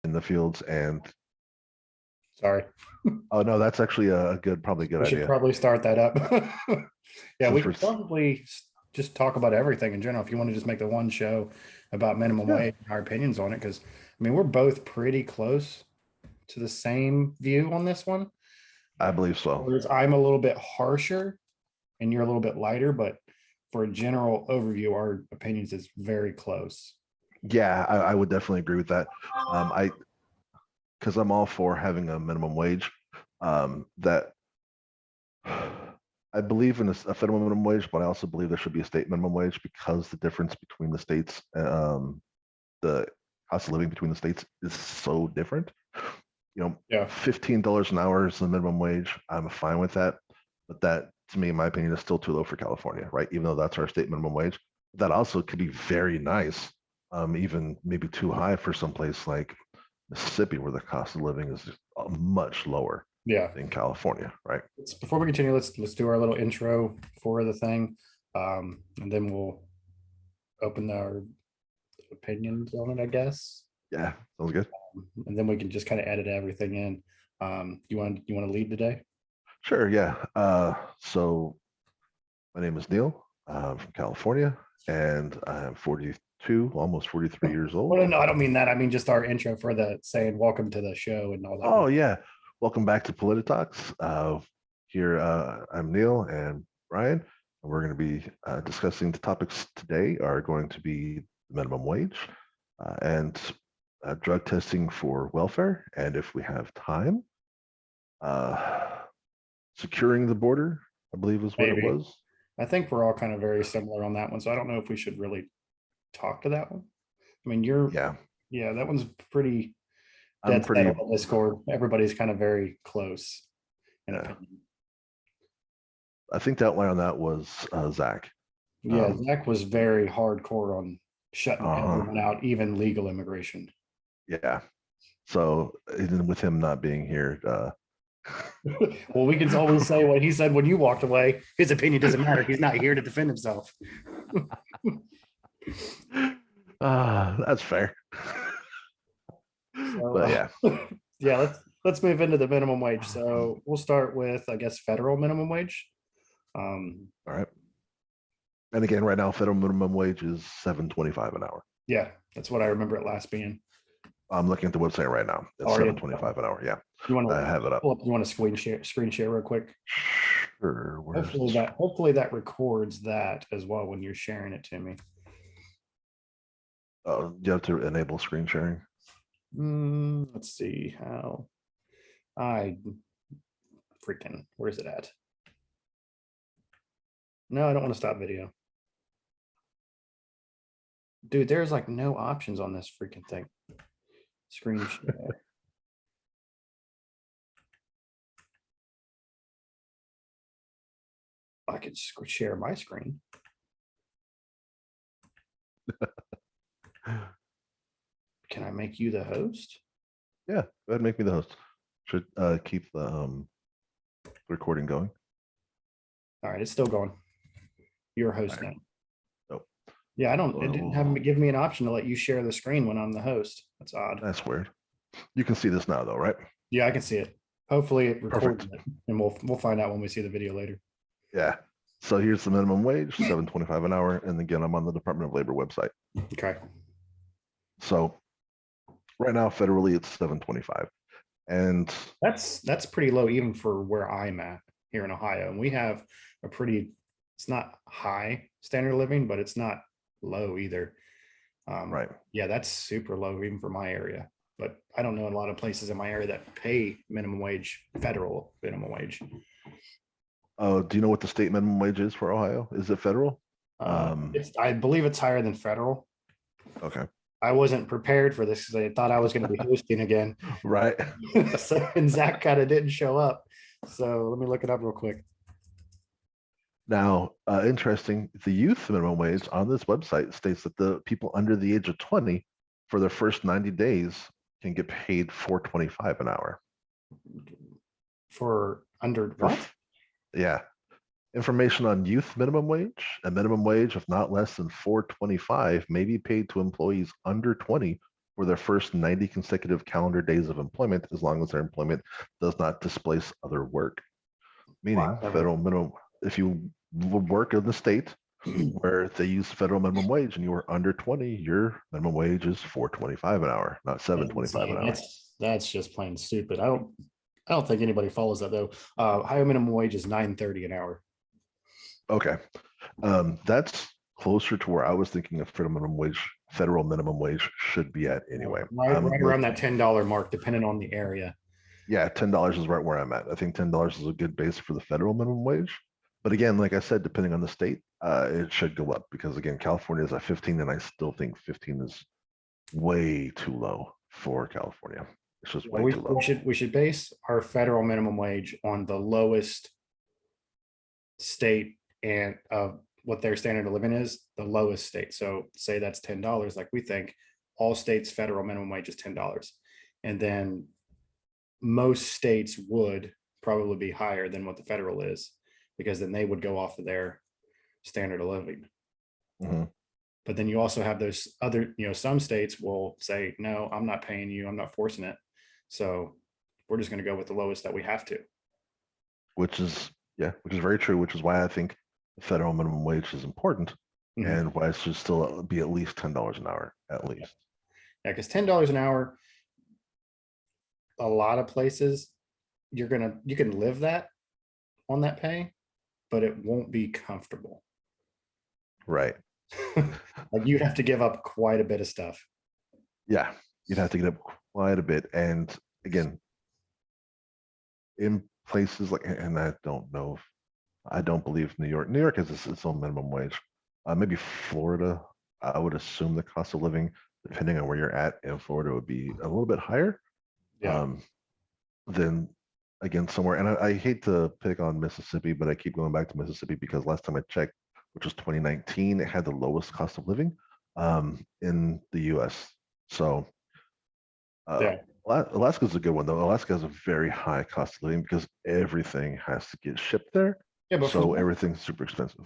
in the fields. And Sorry, oh no, that's actually probably a good we should idea. probably start that up. Yeah, we Since could probably just talk about everything in general. If you want to just make the one show about minimum yeah, wage and our opinions on it, because I mean we're both pretty close to the same view on this one. I believe so. Whereas I'm a little bit harsher and you're a little bit lighter, but for a general overview, our opinions is very close. Yeah, I would definitely agree with that. I because I'm all for having a minimum wage. That I believe in a federal minimum wage, but I also believe there should be a state minimum wage because the difference between the states, the cost of living between the states is so different. Yeah. $15 an hour is the minimum wage. I'm fine with that, but that, to me, in my opinion, is still too low for California, right? Even though that's our state minimum wage, that also could be very nice, even maybe too high for some place like Mississippi, where the cost of living is just much lower Yeah. than California, right? Before we continue, let's do our little intro for the thing. And then we'll open our opinions on it, I guess. Yeah, sounds good. And then we can just kind of edit everything in. You want to lead today? Sure, yeah. So my name is Neil. I'm from California, and I'm 42, almost 43 years old. Well, no, I don't mean that. I mean just our intro for the saying welcome to the show and all that. Oh yeah, welcome back to PolitiTalks. Here I'm Neil and Brian, and we're going to be discussing the topics today are going to be the minimum wage and drug testing for welfare, and if we have time, securing the border, I believe is what it Maybe. was. I think we're all kind of very similar on that one. So I don't know if we should really talk to that one. I mean, Yeah, that one's pretty I'm dead set pretty. on the Discord. Everybody's kind of very close in Yeah, opinion. I think the outline on that was Zach. Yeah, Zach was very hardcore on shutting Uh-huh. everyone out, even legal immigration. Yeah. So even with him not being here, Well, we can always say what he said when you walked away. His opinion doesn't matter. He's not here to defend himself. that's fair. So, But yeah, yeah, let's move into the minimum wage. So we'll start with, I guess, federal minimum wage. all right. And again, right now, federal minimum wage is $7.25 an hour. Yeah, that's what I remember it last being. I'm looking at the website right now. It's $7.25 an hour. Yeah, you want to have it up. You want to screen share real quick? Sure. Hopefully that records that as well when you're sharing it to me. You have to enable screen sharing. Let's see how. Where's it at? No, I don't want to stop video. Dude, there's like no options on this freaking thing. Screen share. I could share my screen. Can I make you the host? Yeah, go ahead and make me the host. Should keep the recording going. All right, it's still going. You're a host now. Nope. Yeah, it didn't have give me an option to let you share the screen when I'm the host. That's odd. That's weird. You can see this now though, right? Yeah, I can see it. Hopefully it records Perfect. it, and we'll find out when we see the video later. Yeah. So here's the minimum wage, $7.25 an hour. And again, I'm on the Department of Labor website. Okay. So right now, federally, it's $7.25. And that's pretty low even for where I'm at here in Ohio. And we have a pretty, it's not high standard of living, but it's not low either. right. Yeah, that's super low even for my area. But I don't know a lot of places in my area that pay minimum wage, federal minimum wage. Do you know what the state minimum wage is for Ohio? Is it federal? I believe it's higher than federal. Okay. I wasn't prepared for this because I thought I was going to be hosting again. Right. And Zach kind of didn't show up. So let me look it up real quick. Now, interesting, the youth minimum wage on this website states that the people under the age of 20 for their first 90 days can get paid $4.25 an hour. For under what? Yeah. Information on youth minimum wage. A minimum wage of not less than $4.25 may be paid to employees under 20 for their first 90 consecutive calendar days of employment, as long as their employment does not displace other work. Meaning, federal minimum, if you work in the state where they use federal minimum wage and you are under 20, your minimum wage is $4.25 an hour, not $7.25 an hour. That's just plain stupid. I don't think anybody follows that though. Higher minimum wage is $9.30 an hour. Okay. That's closer to where I was thinking of federal minimum wage should be at anyway. Right around that $10 mark, depending on the area. Yeah, $10 is right where I'm at. I think $10 is a good base for the federal minimum wage. But again, like I said, depending on the state, it should go up because again, California is at 15, and I still think 15 is way too low for California. It's just way too low. We should base our federal minimum wage on the lowest state and what their standard of living is, the lowest state. So say that's $10, like we think all states' federal minimum wage is $10. And then most states would probably be higher than what the federal is, because then they would go off of their standard of living. Mm-hmm. But then you also have those other, some states will say, no, I'm not paying you, I'm not forcing it. So we're just going to go with the lowest that we have to. Which is very true, which is why I think the federal minimum wage is important, mm-hmm. and why it should still be at least $10 an hour, at least. Yeah, because $10 an hour, a lot of places, you can live on that pay, but it won't be comfortable. Right. Like you'd have to give up quite a bit of stuff. Yeah, you'd have to give up quite a bit. And again, in places like, and I don't know, I don't believe New York has its own minimum wage. Maybe Florida, I would assume the cost of living, depending on where you're at in Florida, would be a little bit higher. Yeah. Than again somewhere. And I hate to pick on Mississippi, but I keep going back to Mississippi because last time I checked, which was 2019, it had the lowest cost of living in the US. So Alaska's a good one though. Alaska has a very high cost of living because everything has to get shipped there. Yeah, but so everything's super expensive.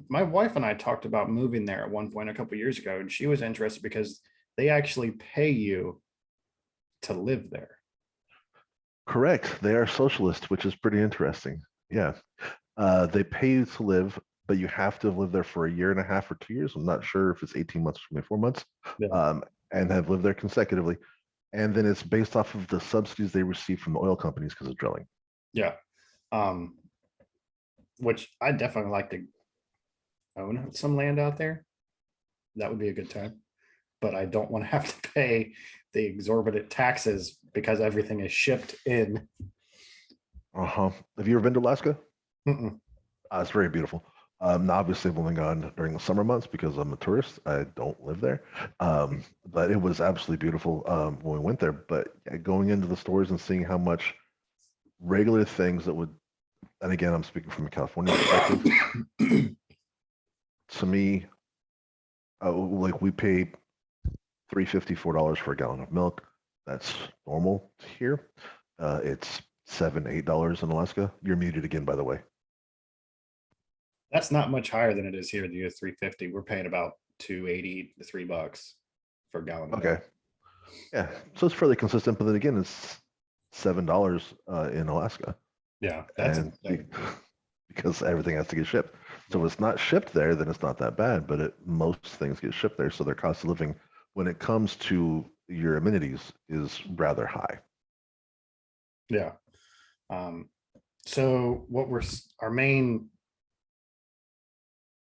My wife and I talked about moving there at one point a couple years ago, and she was interested because they actually pay you to live there. Correct. They are socialist, which is pretty interesting. Yeah. They pay you to live, but you have to live there for a year and a half or 2 years. I'm not sure if it's 18 months or 24 months, and have lived there consecutively. And then it's based off of the subsidies they receive from the oil companies because of drilling. Yeah. Which I definitely like to own some land out there. That would be a good time. But I don't want to have to pay the exorbitant taxes because everything is shipped in. Have you ever been to Alaska? It's very beautiful. Obviously, I've only gone during the summer months because I'm a tourist. I don't live there. But it was absolutely beautiful when we went there. But going into the stores and seeing how much regular things that would, and again, I'm speaking from a California perspective, to me, like we pay $3.50, $4 for a gallon of milk. That's normal here. It's $7, $8 in Alaska. You're muted again, by the way. That's not much higher than it is here in the US. $3.50. We're paying about $2.80 to $3 for a gallon of milk. Yeah, so it's fairly consistent, but then again, it's $7 in Alaska. Yeah, that's because everything has to get shipped. So if it's not shipped there, then it's not that bad, but most things get shipped there. So their cost of living, when it comes to your amenities, is rather high. Yeah. So our main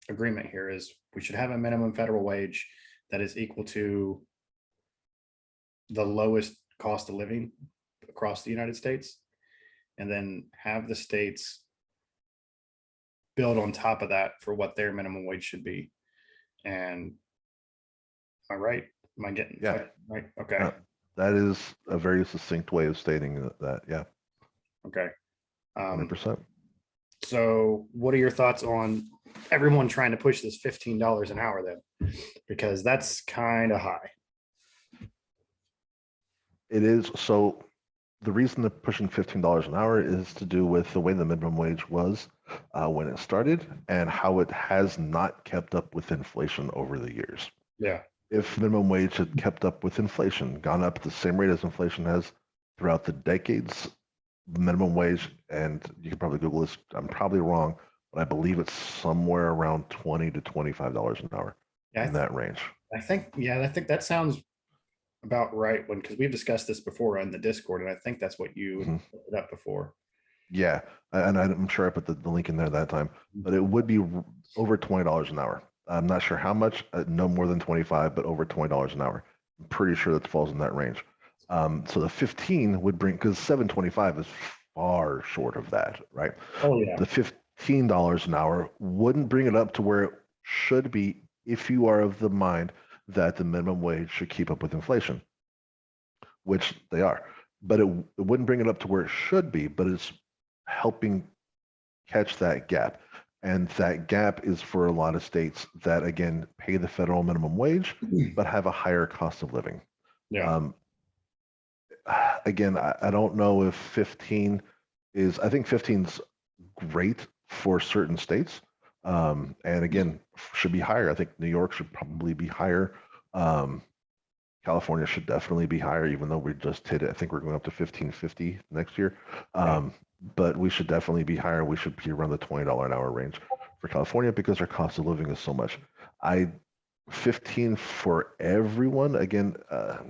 agreement here is we should have a minimum federal wage that is equal to the lowest cost of living across the United States, and then have the states build on top of that for what their minimum wage should be. And am I right? Am I getting right? Okay. That is a very succinct way of stating that. Yeah. Okay. 100%. So what are your thoughts on everyone trying to push this $15 an hour then? Because that's kind of high. It is. So the reason they're pushing $15 an hour is to do with the way the minimum wage was when it started and how it has not kept up with inflation over the years. Yeah. if minimum wage had kept up with inflation, gone up at the same rate as inflation has throughout the decades, minimum wage, and you can probably Google this, I'm probably wrong, but I believe it's somewhere around $20 to $25 an hour Yeah, in that range. I think that sounds about right when, because we've discussed this before on the Discord, and I think that's what you Mhm. put up before. Yeah, and I'm sure I put the link in there that time, but it would be over $20 an hour. I'm not sure how much, no more than 25, but over $20 an hour. I'm pretty sure that falls in that range. So the 15 would bring, because 725 is far short of that, right? Oh yeah, The $15 an hour wouldn't bring it up to where it should be if you are of the mind that the minimum wage should keep up with inflation, which they are. But it wouldn't bring it up to where it should be, but it's helping catch that gap. And that gap is for a lot of states that, again, pay the federal minimum wage, but have a higher cost of living. yeah. Um, again, I don't know if 15 is, I think 15's great for certain states. And again, should be higher. I think New York should probably be higher. Um, California should definitely be higher, even though we just hit it. I think we're going up to 1550 next year. Yeah. But we should definitely be higher. We should be around the $20 an hour range for California because our cost of living is so much. I 15 for everyone. Again, $15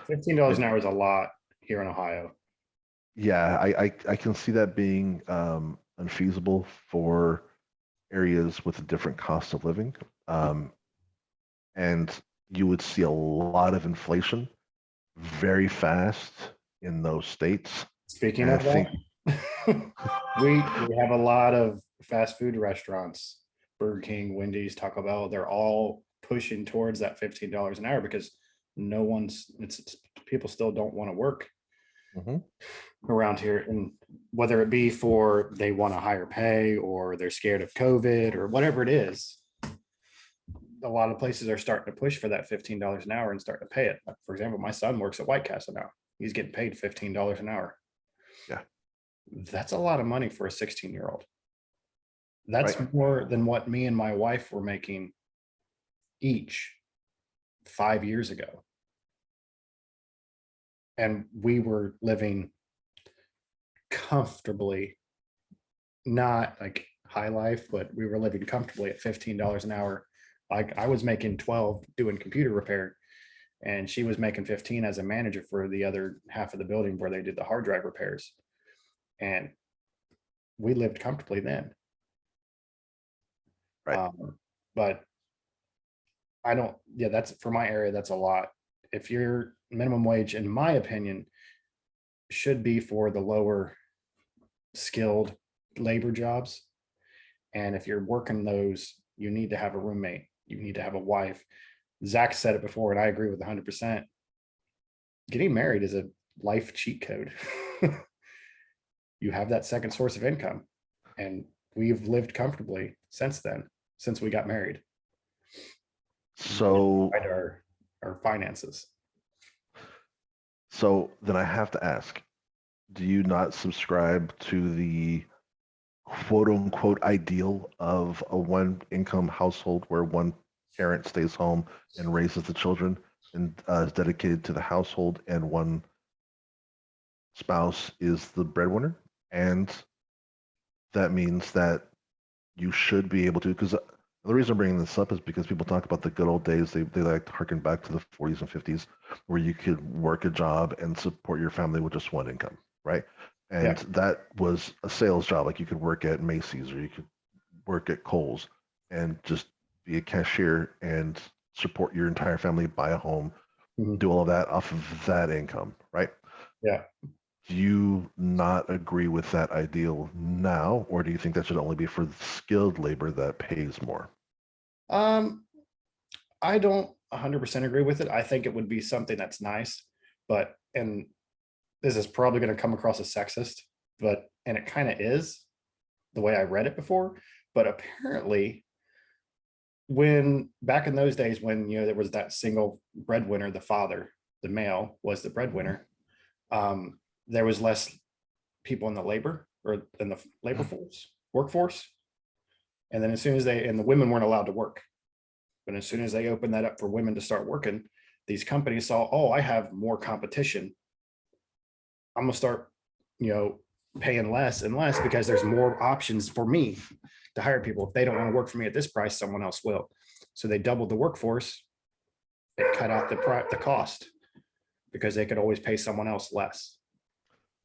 it, an hour is a lot here in Ohio. yeah, I can see that being unfeasible for areas with a different cost of living. And you would see a lot of inflation very fast in those states. Speaking And I of think, that, we have a lot of fast food restaurants, Burger King, Wendy's, Taco Bell. They're all pushing towards that $15 an hour because no one's it's people still don't want to work Mhm. around here, and whether it be for they want a higher pay or they're scared of COVID or whatever it is, a lot of places are starting to push for that $15 an hour and starting to pay it. Like, for example, my son works at White Castle now. He's getting paid $15 an hour. Yeah, That's a lot of money for a 16-year-old. That's right. more than what me and my wife were making each 5 years ago. And we were living comfortably, not like high life, but we were living comfortably at $15 an hour. Like I was making 12 doing computer repair, and she was making 15 as a manager for the other half of the building where they did the hard drive repairs. And we lived comfortably then. Right. But I don't, yeah, that's for my area, that's a lot. If your minimum wage, in my opinion, should be for the lower skilled labor jobs. And if you're working those, you need to have a roommate, you need to have a wife. Zach said it before, and I agree with 100%. Getting married is a life cheat code. You have that second source of income. And we've lived comfortably since then, since we got married. So, Our finances. so then I have to ask, do you not subscribe to the quote unquote ideal of a one income household where one parent stays home and raises the children and is dedicated to the household and one spouse is the breadwinner? And that means that you should be able to, because the reason I'm bringing this up is because people talk about the good old days. They like to harken back to the 40s and 50s where you could work a job and support your family with just one income, right? Yeah. And that was a sales job. Like you could work at Macy's or you could work at Kohl's and just be a cashier and support your entire family, buy a home, Mhm. do all of that off of that income, right? Yeah. Do you not agree with that ideal now, or do you think that should only be for skilled labor that pays more? Um, I don't 100% agree with it. I think it would be something that's nice, but, and this is probably going to come across as sexist, but, and it kind of is the way I read it before, but apparently when back in those days when, there was that single breadwinner, the father, the male was the Mhm. breadwinner, there was less people in the labor or in the labor force, workforce. And then as soon as and the women weren't allowed to work. But as soon as they opened that up for women to start working, these companies saw, oh, I have more competition. I'm gonna start, paying less and less because there's more options for me to hire people. If they don't want to work for me at this price, someone else will. So they doubled the workforce. It cut out the cost because they could always pay someone else less.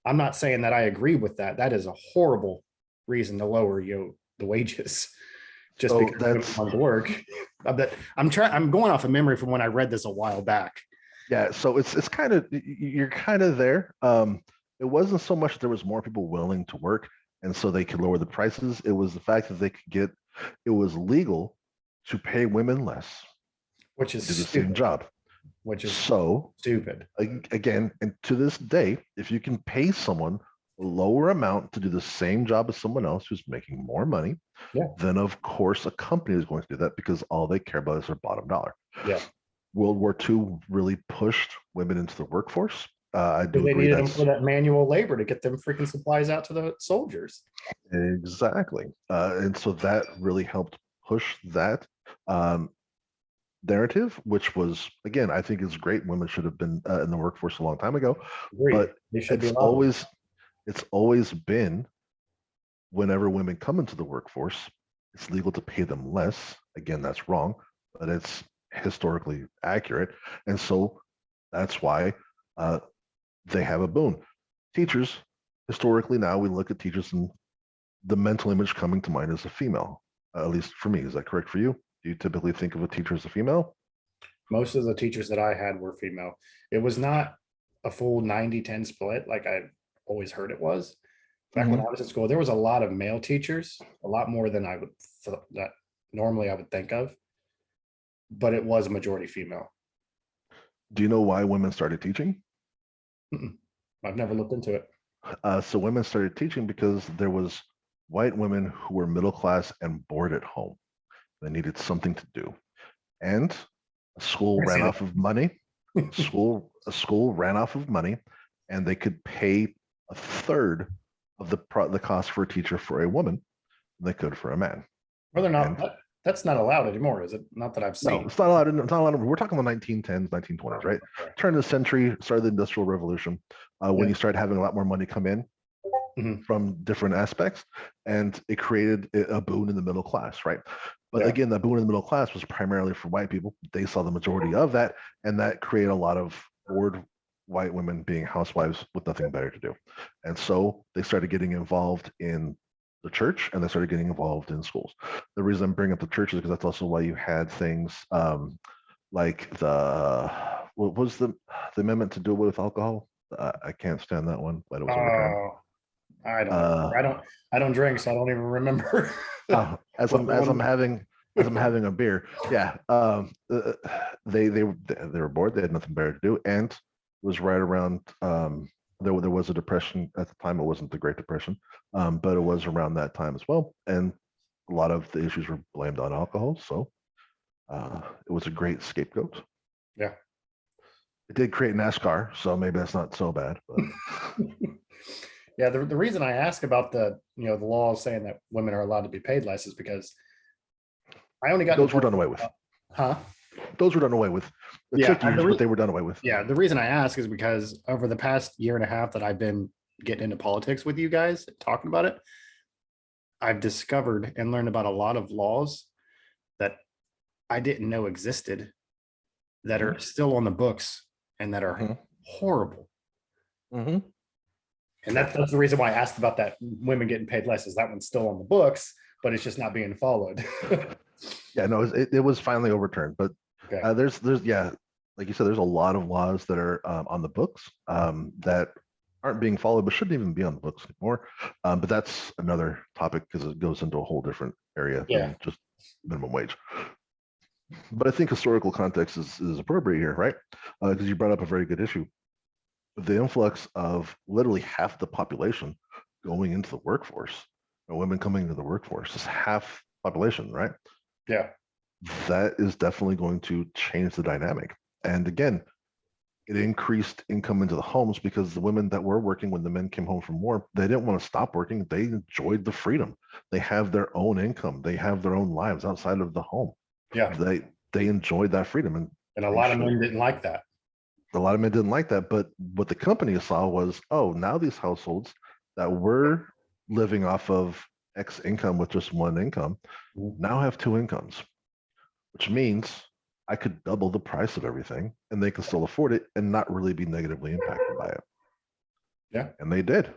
I'm not saying that I agree with that. That is a horrible reason to lower the wages just So because women want to work. I'm going off of memory from when I read this a while back. yeah, so it's kind of, you're kind of there. It wasn't so much that there was more people willing to work, and so they could lower the prices. It was the fact that it was legal to pay women less Which to is do the same stupid. job. Which is So stupid. again, and to this day, if you can pay someone a lower amount to do the same job as someone else who's making more money, Yeah. then of course a company is going to do that because all they care about is their bottom dollar. Yeah. World War II really pushed women into the workforce. I do They agree needed them that's for that manual labor to get them freaking supplies out to the soldiers. exactly, and so that really helped push that um, narrative, which was, again, I think is great. Women should have been in the workforce a long time ago, Agreed. but They should be it's allowed. always been, whenever women come into the workforce, it's legal to pay them less. Again, that's wrong, but it's historically accurate, and so that's why uh, they have a boon. Teachers, historically, now we look at teachers and the mental image coming to mind is a female, at least for me. Is that correct for you? Do you typically think of a teacher as a female? Most of the teachers that I had were female. It was not a full 90-10 split like I always heard it was. Back when I was in school, there was a lot of male teachers, a lot more than I would that normally I would think of, but it was a majority female. Do you know why women started teaching? I've never looked into it. So women started teaching because there was white women who were middle class and bored at home. They needed something to do, and a school I see ran that. off of money. A school ran off of money, and they could pay a third of the cost for a teacher for a woman than they could for a man. Whether or And not that's not allowed anymore, is it? Not that I've no, seen. it's not allowed. It's not allowed. We're talking the 1910s, 1920s, right? Turn of the century, start of the Industrial Revolution, when Yeah. you start having a lot more money come in Mhm. from different aspects, and it created a boon in the middle class, right? But Yeah. again, that boon in the middle class was primarily for white people. They saw the majority of that, and that created a lot of bored white women being housewives with nothing better to do. And so they started getting involved in the church, and they started getting involved in schools. The reason I'm bringing up the church is because that's also why you had things like what was the amendment to do away with alcohol? I can't stand that one, but it was overturned. Oh, I don't remember. Uh, I don't drink, so I don't even remember. oh, as What I'm the as I'm one? having a beer, yeah. They were bored. They had nothing better to do, and it was right around. There was a depression at the time. It wasn't the Great Depression, but it was around that time as well, and a lot of the issues were blamed on alcohol. So it was a great scapegoat. Yeah. It did create NASCAR, so maybe that's not so bad. But Yeah, the reason I ask about the law saying that women are allowed to be paid less is because I only got into those were done away with. huh? Those were done away with. It Yeah, took years, but they were done away with. yeah. The reason I ask is because over the past year and a half that I've been getting into politics with you guys, talking about it, I've discovered and learned about a lot of laws that I didn't know existed that are still on the books and that are Mhm. horrible. Mhm. And that's the reason why I asked about that women getting paid less is that one's still on the books, but it's just not being followed. Yeah, no, it was finally overturned, but Okay. there's yeah, like you said, there's a lot of laws that are on the books that aren't being followed, but shouldn't even be on the books anymore. But that's another topic because it goes into a whole different area Yeah. than just minimum wage. But I think historical context is appropriate here, right? Because you brought up a very good issue. The influx of literally half the population going into the workforce, or women coming into the workforce, is half population, right? Yeah. That is definitely going to change the dynamic. And again, it increased income into the homes because the women that were working when the men came home from war, they didn't want to stop working. They enjoyed the freedom. They have their own income. They have their own lives outside of the home. Yeah. they enjoyed that freedom, and a they lot of should. men didn't like that. A lot of men didn't like that, but what the company saw was, oh, now these households that were living off of X income with just one income Mhm. now have two incomes, which means I could double the price of everything and they can still afford it and not really be negatively impacted by it. Yeah, And they did.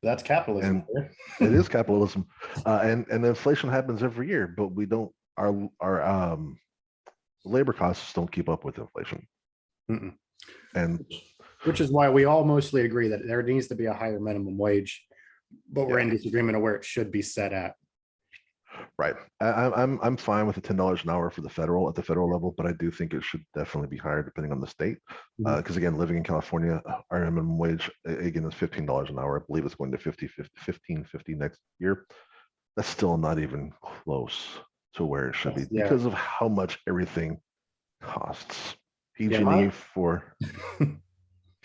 that's capitalism. And it is capitalism. And inflation happens every year, but we don't, our labor costs don't keep up with inflation. Mm-mm. And Which is why we all mostly agree that there needs to be a higher minimum wage, but we're yeah, in disagreement of where it should be set at. right. I'm fine with the $10 an hour for the federal at the federal level, but I do think it should definitely be higher depending on the state. Mhm. Because again, living in California, our minimum wage again is $15 an hour. I believe it's going to 15.50 next year. That's still not even close to where it should be Yeah, because of how much everything costs. yeah, PG&E for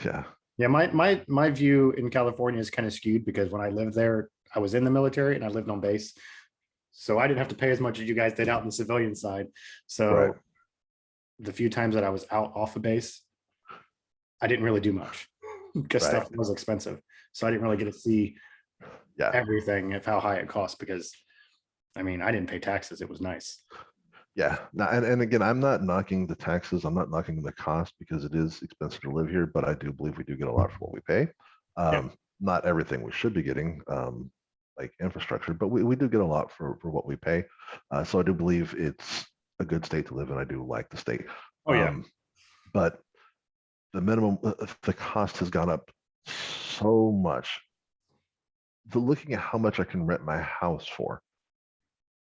yeah, yeah. My view in California is kind of skewed because when I lived there, I was in the military and I lived on base, so I didn't have to pay as much as you guys did out in the civilian side. right, So the few times that I was out off a base, I didn't really do much because right, stuff was expensive. So I didn't really get to see yeah. everything of how high it cost because I mean, I didn't pay taxes. It was nice. Yeah. Now, and again, I'm not knocking the taxes. I'm not knocking the cost because it is expensive to live here, but I do believe we do get a lot for what we pay. Yeah. Not everything we should be getting, like infrastructure, but we do get a lot for what we pay. So I do believe it's a good state to live in. I do like the state. Oh yeah. But the minimum, the cost has gone up so much. Looking at how much I can rent my house for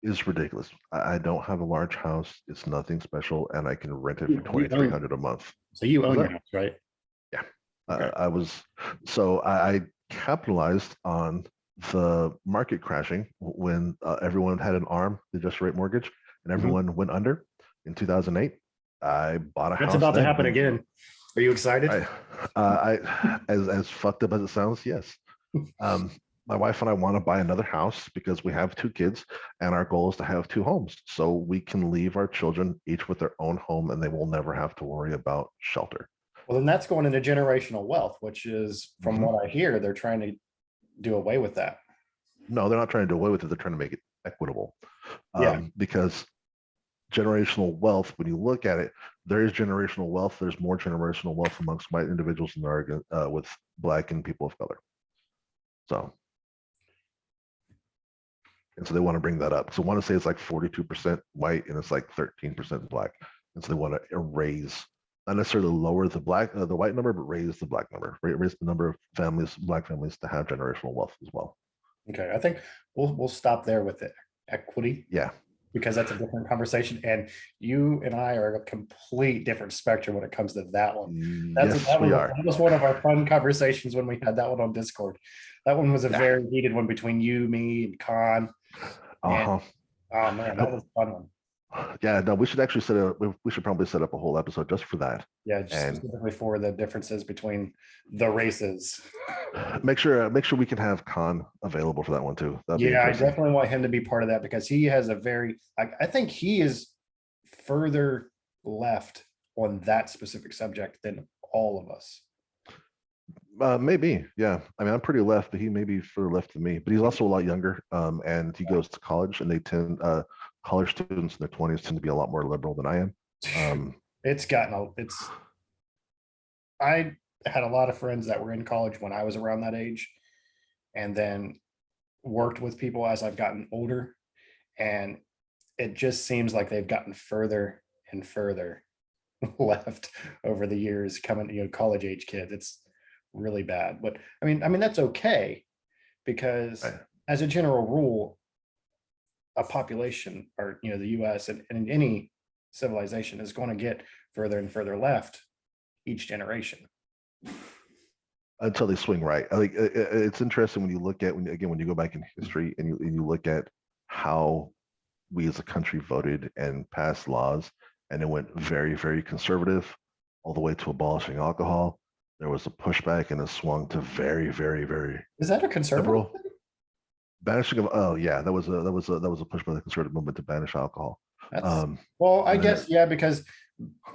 is ridiculous. I don't have a large house. It's nothing special, and I can rent it for You own, 2,300 a month. so you Was own your that? house, right? Yeah. Okay. I was so I capitalized on the market crashing when everyone had an arm, the adjust rate mortgage, and Mhm. everyone went under in 2008. I bought a That's house about to then. happen again. Are you excited? I, as fucked up as it sounds, yes. Um, my wife and I want to buy another house because we have two kids and our goal is to have two homes so we can leave our children each with their own home and they will never have to worry about shelter. Well, then that's going into generational wealth, which is, from Mhm. what I hear, they're trying to do away with that. No, they're not trying to do away with it. They're trying to make it equitable Yeah. because generational wealth, when you look at it, there is generational wealth. There's more generational wealth amongst white individuals than there are with Black and people of color. So and so they want to bring that up. So I want to say it's like 42% white and it's like 13% Black. And so they want to erase, not necessarily lower the white number, but raise the Black number, raise the number of families, Black families to have generational wealth as well. Okay. I think we'll stop there with the equity Yeah. because that's a different conversation. And you and I are a complete different spectrum when it comes to that one. Yes, we are. That was one of our fun conversations when we had that one on Discord. That one was a Yeah. very heated one between you, me, and Khan. And Uh-huh. oh man, that was a fun one. Yeah, no, we should actually we should probably set up a whole episode just for that. Yeah, just And specifically for the differences between the races. make sure we can have Khan available for that one too. That'd be Yeah, I interesting. definitely want him to be part of that because he has a very, I think he is further left on that specific subject than all of us. Maybe, yeah. I mean, I'm pretty left, but he may be further left than me. But he's also a lot younger, and he goes to college, and they tend college students in their 20s tend to be a lot more liberal than I am. It's gotten it's. I had a lot of friends that were in college when I was around that age, and then worked with people as I've gotten older, and it just seems like they've gotten further and further left over the years coming, college age kids. It's really bad. But I mean that's okay because Right. as a general rule, a population or the US and any civilization is going to get further and further left each generation. Until they swing right. Like it's interesting when you look at when you go back in history and you look at how we as a country voted and passed laws, and it went very, very conservative all the way to abolishing alcohol. There was a pushback and it swung to very, very, very Is that a conservative liberal. Banishing of, oh yeah, that was a push by the conservative movement to banish alcohol. That's, Um, well, I and then guess, yeah, because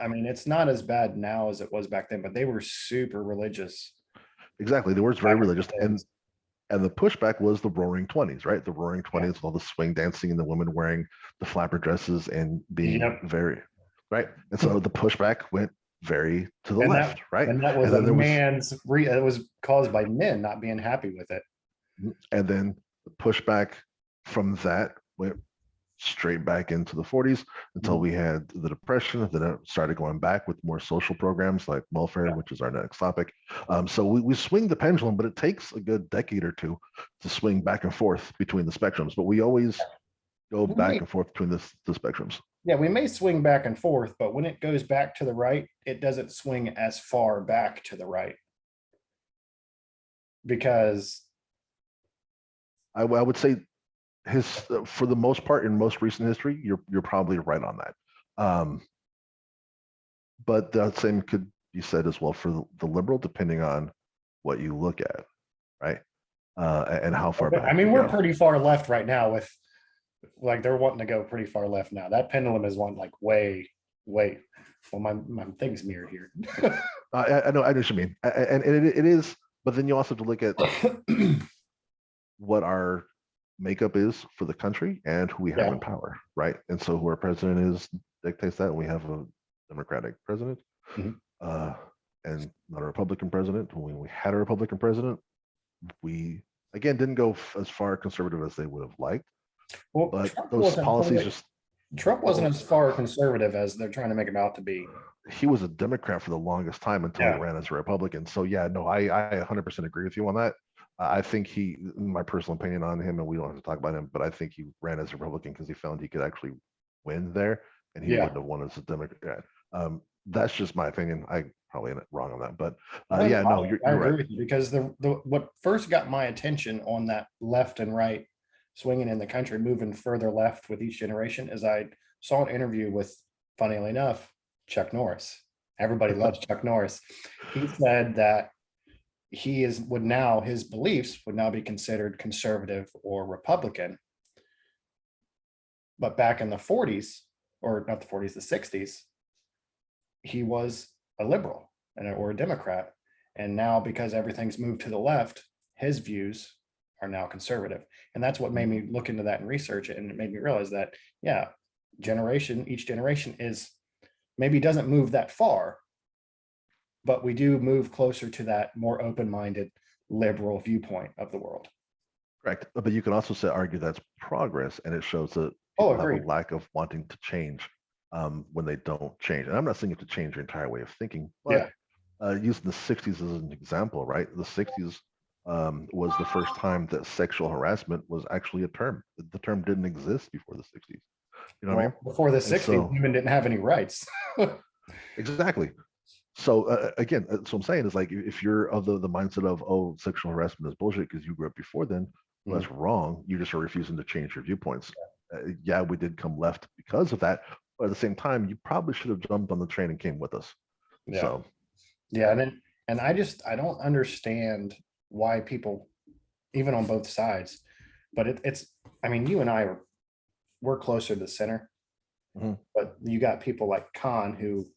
I mean, it's not as bad now as it was back then, but they were super religious exactly, the word's very back in religious, the days. and the pushback was the Roaring Twenties, right? The Roaring Yeah. Twenties with all the swing dancing and the women wearing the flapper dresses and being Yep. very right. And so the pushback went very to the And left, that right? and that was And a then there was, it was caused by men not being happy with it. and then the pushback from that went straight back into the 40s until Mhm. we had the depression. Then it started going back with more social programs like welfare, Yeah. which is our next topic. So we swing the pendulum, but it takes a good decade or two to swing back and forth between the spectrums. But we always go We back may, and forth between the spectrums. yeah, we may swing back and forth, but when it goes back to the right, it doesn't swing as far back to the right because I would say his for the most part in most recent history, you're probably right on that. But the same could be said as well for the liberal, depending on what you look at, right? And how far I back you mean, we're go. pretty far left right now with like they're wanting to go pretty far left now. That pendulum is one like way. Well, my thing's mirrored here. I know what you mean, and it is. But then you also have to look at what our makeup is for the country and who we have Yeah. in power, right? And so who our president is dictates that. And we have a Democratic president, Mhm. uh, and not a Republican president. When we had a Republican president, we again didn't go as far conservative as they would have liked, Well, but those policies just Trump wasn't well, as far conservative as they're trying to make him out to be. he was a Democrat for the longest time until he Yeah. ran as a Republican. So yeah, no, I 100% agree with you on that. I think he, my personal opinion on him, and we don't have to talk about him, but I think he ran as a Republican because he found he could actually win there, and he Yeah. wouldn't have won as a Democrat. That's just my opinion. I probably wrong on that, but Well, yeah, no, you're I right. agree with you because the what first got my attention on that left and right swinging in the country, moving further left with each generation, is I saw an interview with, funnily enough, Chuck Norris. Everybody loves Chuck Norris. He said that his beliefs would now be considered conservative or Republican. But back in the 40s, or not the 40s, the 60s, he was a liberal or a Democrat. And now, because everything's moved to the left, his views are now conservative. And that's what made me look into that and research it. And it made me realize that, yeah, each generation is maybe doesn't move that far, but we do move closer to that more open minded liberal viewpoint of the world. Correct. But you can also say argue that's progress, and it shows that Oh, people have a agreed. lack of wanting to change when they don't change. And I'm not saying you have to change your entire way of thinking, but Yeah. using the 60s as an example, right? The 60s was the first time that sexual harassment was actually a term. The term didn't exist before the 60s. You know what I mean? Well, before the And 60s, so, women didn't have any rights. exactly. So again, so I'm saying is like if you're of the mindset of oh sexual harassment is bullshit because you grew up before then, well, Mhm. that's wrong. You just are refusing to change your viewpoints. Yeah, we did come left because of that, but at the same time, you probably should have jumped on the train and came with us. Yeah. So Yeah. And I don't understand why people, even on both sides, but it's, I mean, you and I are, we're closer to the center, mhm. but you got people like Khan who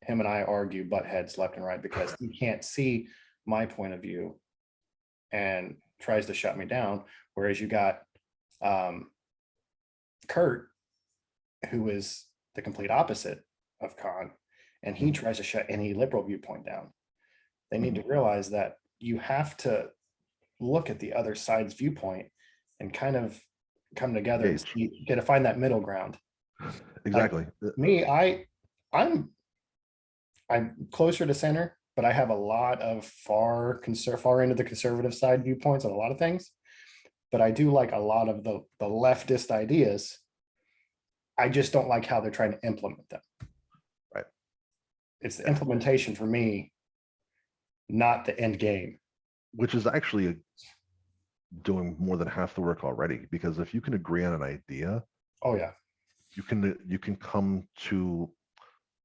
him and I argue butt heads left and right because he can't see my point of view and tries to shut me down. Whereas you got um, Kurt, who is the complete opposite of Khan, and he Mhm. tries to shut any liberal viewpoint down. They need Mhm. to realize that you have to look at the other side's viewpoint and kind of come together and Engage. see, you got to find that middle ground. Like Exactly. me, I'm I'm closer to center, but I have a lot of far into the conservative side viewpoints on a lot of things. But I do like a lot of the leftist ideas. I just don't like how they're trying to implement them. Right. It's the Yeah. implementation for me, not the end game. Which is actually doing more than half the work already. Because if you can agree on an idea, Oh yeah. you can come to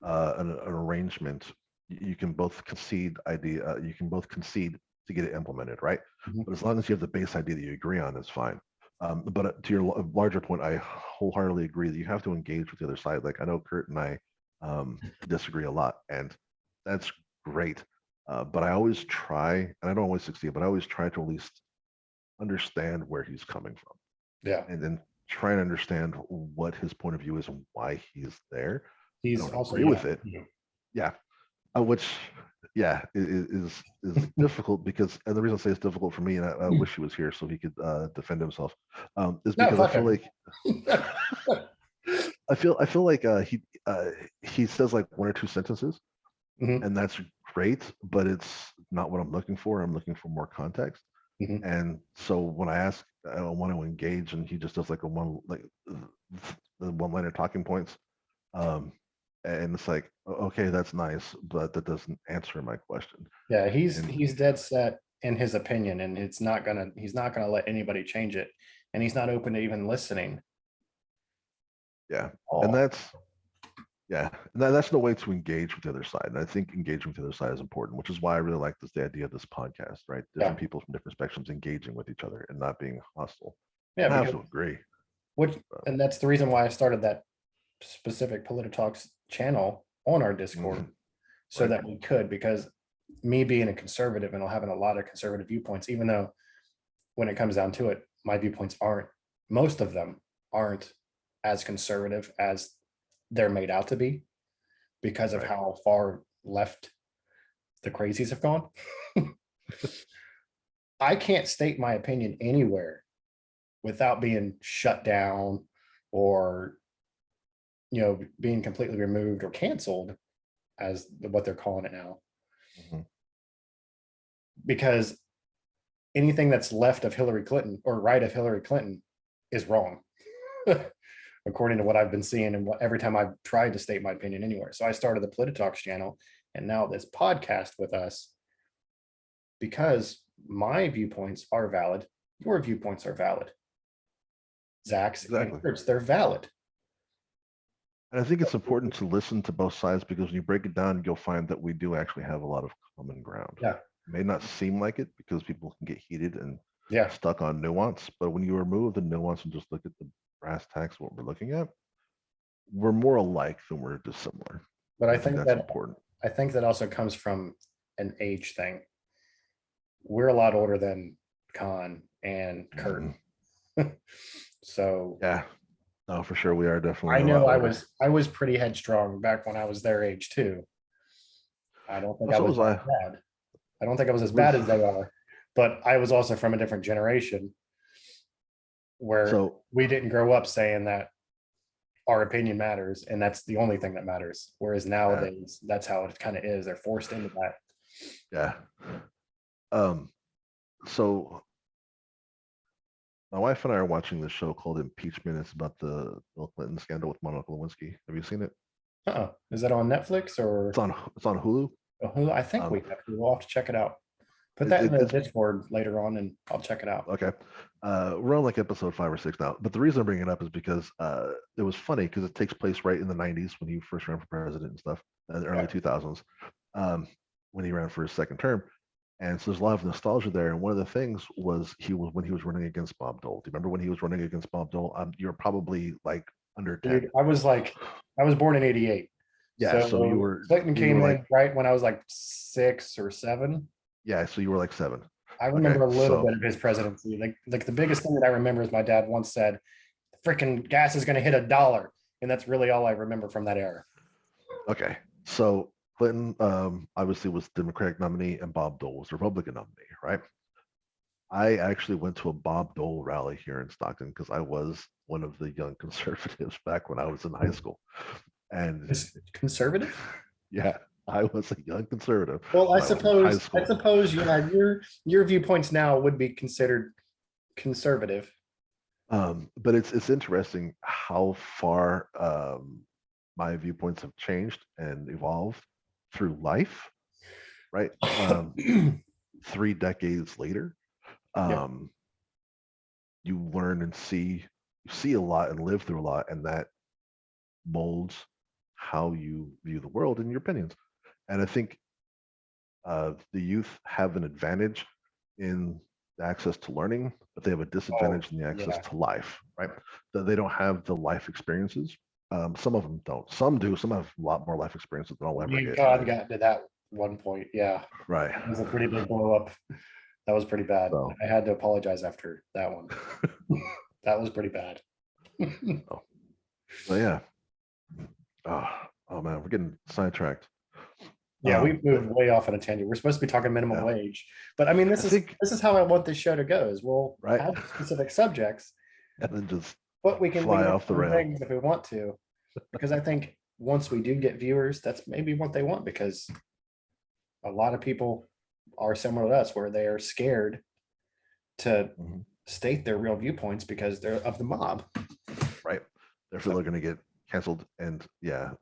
an arrangement. You can both concede idea. You can both concede to get it implemented, right? Mhm. But as long as you have the base idea that you agree on, it's fine. But to your larger point, I wholeheartedly agree that you have to engage with the other side. Like I know Kurt and I disagree a lot, and that's great. But I always try, and I don't always succeed, but I always try to at least understand where he's coming from, Yeah. and then try and understand what his point of view is and why he's there. I He's don't also agree young. with it. You know. Yeah, which yeah is difficult because, and the reason I say it's difficult for me, and I wish he was here so he could defend himself, is No, because I fuck feel him. like I feel like he says like one or two sentences, Mhm, and that's great, but it's not what I'm looking for. I'm looking for more context. mhm. And so when I ask, I want to engage, and he just does like a one like the one-liner talking points. Um, and it's like, okay, that's nice, but that doesn't answer my question. Yeah, And he's dead set in his opinion, and he's not gonna let anybody change it, and he's not open to even listening. yeah, and Oh, that's yeah, and that's no way to engage with the other side. And I think engaging with the other side is important, which is why I really like this the idea of this podcast, right? yeah, Different people from different spectrums engaging with each other and not being hostile. yeah, I have because to agree. what, But, and that's the reason why I started that specific PolitiTalks channel on our Discord, mhm, so right, that we could, because me being a conservative and having a lot of conservative viewpoints, even though when it comes down to it, my viewpoints aren't, most of them aren't as conservative as they're made out to be because of right, how far left the crazies have gone. I can't state my opinion anywhere without being shut down or being completely removed or canceled, as what they're calling it now, mhm, because anything that's left of Hillary Clinton or right of Hillary Clinton is wrong. According to what I've been seeing and every time I've tried to state my opinion anywhere. So I started the PolitiTalks channel and now this podcast with us, because my viewpoints are valid. Your viewpoints are valid. Zach's and exactly. Kurt's, they're valid. And I think it's important to listen to both sides because when you break it down, you'll find that we do actually have a lot of common ground. Yeah. It may not seem like it because people can get heated and Yeah. stuck on nuance, but when you remove the nuance and just look at the brass tacks of what we're looking at, we're more alike than we're dissimilar. But And I think that's important. I think that also comes from an age thing. We're a lot older than Khan and Kurt. Mhm. So Yeah, no, for sure. We are definitely I a lot know older. I was pretty headstrong back when I was their age too. I don't think I So was was that I. bad. I don't think I was as Was bad as they are, but I was also from a different generation where so we didn't grow up saying that our opinion matters and that's the only thing that matters. Whereas yeah, nowadays, that's how it kind of is. They're forced into that. yeah. Um, so my wife and I are watching this show called Impeachment. It's about the Bill Clinton scandal with Monica Lewinsky. Have you seen it? Is that on Netflix or It's on Hulu. Hulu? I think Um, we have to. We'll have to check it out. Put it, that in it, the it's Discord later on and I'll check it out. okay. We're on like episode 5 or 6 now. But the reason I'm bringing it up is because it was funny because it takes place right in the 90s when he first ran for president and stuff, in the early Yeah. 2000s, um, when he ran for his second term. And so there's a lot of nostalgia there. And one of the things was he was when he was running against Bob Dole. Do you remember when he was running against Bob Dole? You're probably like under 10. Dude, I was born in 88. Yeah, so you So were Clinton you were came like in right when I was like 6 or 7. yeah, so you were like 7. I Okay, remember a little so bit of his presidency. Like the biggest thing that I remember is my dad once said, freaking gas is going to hit $1. And that's really all I remember from that era. okay, so Clinton obviously was Democratic nominee and Bob Dole was Republican nominee, right? I actually went to a Bob Dole rally here in Stockton because I was one of the young conservatives back when I was in high school. And It's conservative. yeah, I was a young conservative Well, when I was in high I school. suppose, yeah, your viewpoints now would be considered conservative. But it's interesting how far my viewpoints have changed and evolved through life, right? 3 decades later, Yep. um, you learn and you see a lot and live through a lot, and that molds how you view the world and your opinions. And I think the youth have an advantage in the access to learning, but they have a Oh, disadvantage in the access yeah. to life, right? That they don't have the life experiences. Some of them don't. Some do. Some have a lot more life experiences than I'll ever Me and get in Con life. got to that one point. Yeah. Right. It was a pretty big blow up. That was pretty bad. So, I had to apologize after that one. That was pretty bad. oh, but yeah. Oh man, we're getting sidetracked. Yeah, we But moved way off on a tangent. We're supposed to be talking minimum yeah, wage, but I mean, I think this is how I want this show to go. Is we'll right, have specific subjects, and then just but we can fly lean into off the other rail. things if we want to, because I think once we do get viewers, that's maybe what they want, because a lot of people are similar to us, where they are scared to Mhm. state their real viewpoints because they're of the mob. Right, they're So, going to get canceled, and yeah,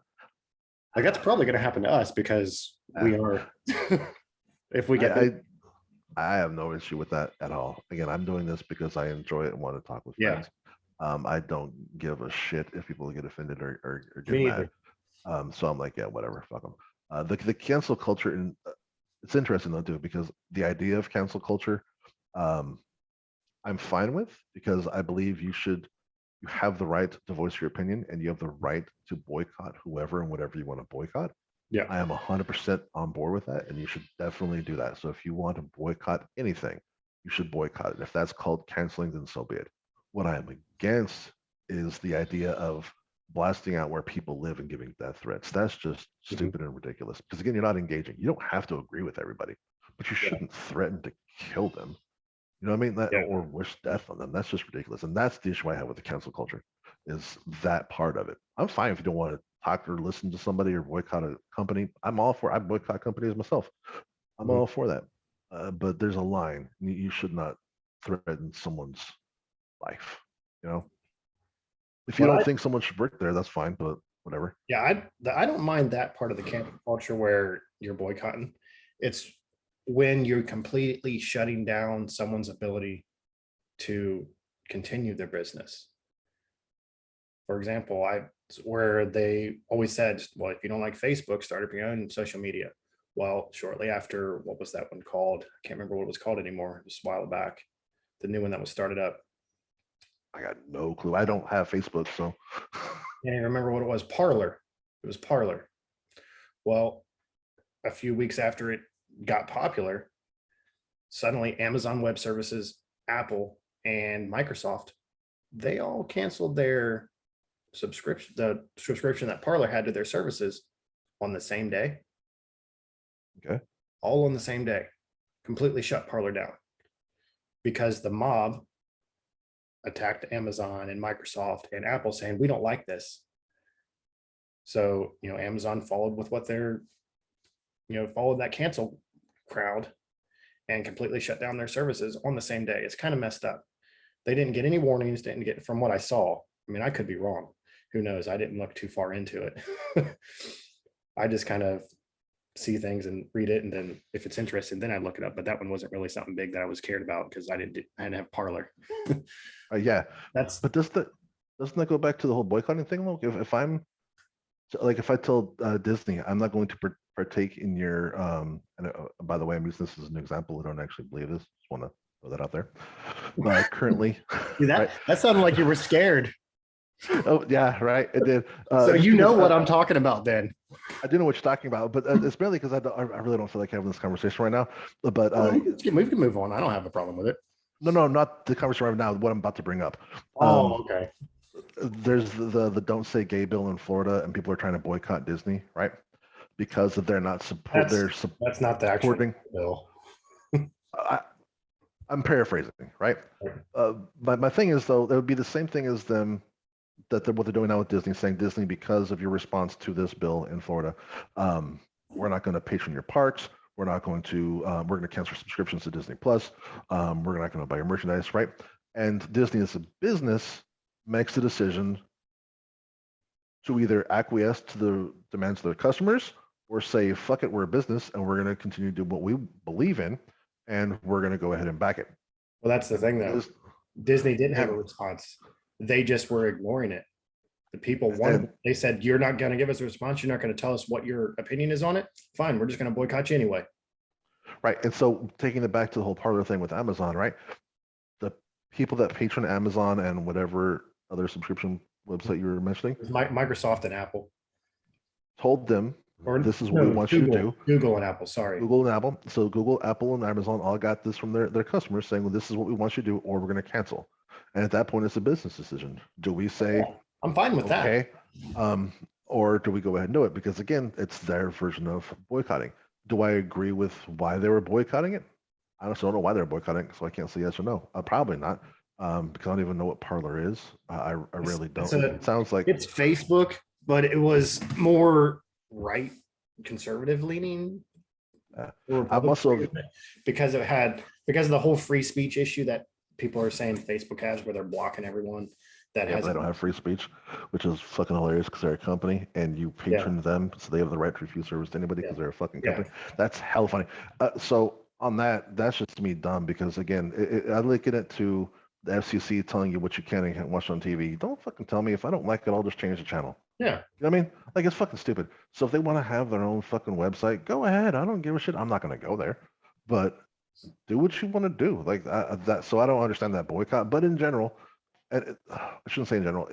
like, that's probably going to happen to us because we uh, are. If we I, get, I have no issue with that at all. Again, I'm doing this because I enjoy it and want to talk with yeah, friends. I don't give a shit if people get offended or get me mad. either. So I'm like, yeah, whatever, fuck them. The cancel culture, and it's interesting though too, because the idea of cancel culture, um, I'm fine with, because I believe you have the right to voice your opinion, and you have the right to boycott whoever and whatever you want to boycott. Yeah. I am 100% on board with that, and you should definitely do that. So if you want to boycott anything, you should boycott it. If that's called canceling, then so be it. What I am against is the idea of blasting out where people live and giving death threats. That's just Mhm. stupid and ridiculous. Because again, you're not engaging. You don't have to agree with everybody, but you Yeah. shouldn't threaten to kill them. You know what I mean? That, Yeah. or wish death on them. That's just ridiculous. And that's the issue I have with the cancel culture, is that part of it. I'm fine if you don't want to talk or listen to somebody or boycott a company. I'm all for. I boycott companies myself. I'm Mhm. all for that. But there's a line. You should not threaten someone's life. You know, if you What I don't think someone should work there, that's fine. But whatever. Yeah, I don't mind that part of the cancel culture where you're boycotting. It's when you're completely shutting down someone's ability to continue their business. For example, I where they always said, well, if you don't like Facebook, start up your own social media. Well, shortly after, what was that one called? I can't remember what it was called anymore. It was a while back. The new one that was started up. I got no clue. I don't have Facebook, so Can't even remember what it was. Parlor. It was Parlor. Well, a few weeks after it got popular, suddenly Amazon Web Services, Apple, and Microsoft, they all canceled their subscription, the subscription that Parler had to their services on the same day, okay. all on the same day, completely shut Parler down because the mob attacked Amazon and Microsoft and Apple saying, we don't like this. So, Amazon followed with what they're, followed that cancel crowd and completely shut down their services on the same day. It's kind of messed up. They didn't get any warnings, didn't get, from what I saw. I mean, I could be wrong. Who knows? I didn't look too far into it. I just kind of see things and read it, and then if it's interesting, then I'd look it up. But that one wasn't really something big that I was cared about because I didn't have Parlor. Yeah, That's but doesn't that go back to the whole boycotting thing? Though, if I'm like, if I tell Disney I'm not going to partake in your and by the way, I'm using this as an example. I don't actually believe this. Just want to throw that out there. Currently, See, right? that sounded like you were scared. Oh yeah, right. It did. So Just you because know what I'm talking about then. I do know what you're talking about, but it's mainly because I really don't feel like having this conversation right now. But We can move on. I don't have a problem with it. no, not the conversation right now. What I'm about to bring up. Oh, okay. There's the don't say gay bill in Florida, and people are trying to boycott Disney, right? Because they're not That's they're that's not the actual supporting. bill. I, I'm paraphrasing, right? My thing is though, it would be the same thing as them what they're doing now with Disney, saying Disney, because of your response to this bill in Florida, we're not going to patron your parks. We're going to cancel subscriptions to Disney Plus. We're not going to buy your merchandise, right? And Disney as a business makes the decision to either acquiesce to the demands of their customers or say, fuck it, we're a business and we're going to continue to do what we believe in, and we're going to go ahead and back it. Well, that's the thing though. This, Disney didn't have a and, response. They just were ignoring it. The people wanted, and they said, you're not going to give us a response. You're not going to tell us what your opinion is on it. Fine. We're just going to boycott you anyway. Right. And so taking it back to the whole parlor thing with Amazon, right? The people that patron Amazon and whatever other subscription website you were mentioning It was Microsoft and Apple, told them, or this is what no, we it was want you to do. Google and Apple. Sorry. Google and Apple. So Google, Apple, and Amazon all got this from their customers saying, well, this is what we want you to do, or we're going to cancel. And at that point, it's a business decision. Do we say, Yeah, I'm fine with that. okay, or do we go ahead and do it? Because again, it's their version of boycotting. Do I agree with why they were boycotting it? I also don't know why they're boycotting it, so I can't say yes or no. Probably not, because I don't even know what Parler is. I really don't. It sounds like it's Facebook, but it was more right conservative leaning. I'm also because of the whole free speech issue that people are saying Facebook has, where they're blocking everyone that yeah, has. but they don't have free speech, which is fucking hilarious because they're a company and you patron them, so they have the right to refuse service to anybody because they're a fucking company. That's hell funny. So on that, that's just to me dumb because again, I liken it to the FCC telling you what you can and can't watch on TV. Don't fucking tell me if I don't like it, I'll just change the channel. Yeah. You know what I mean? Like it's fucking stupid. So if they want to have their own fucking website, go ahead. I don't give a shit. I'm not gonna go there, but do what you want to do. Like that. So I don't understand that boycott. But in general, and I shouldn't say in general.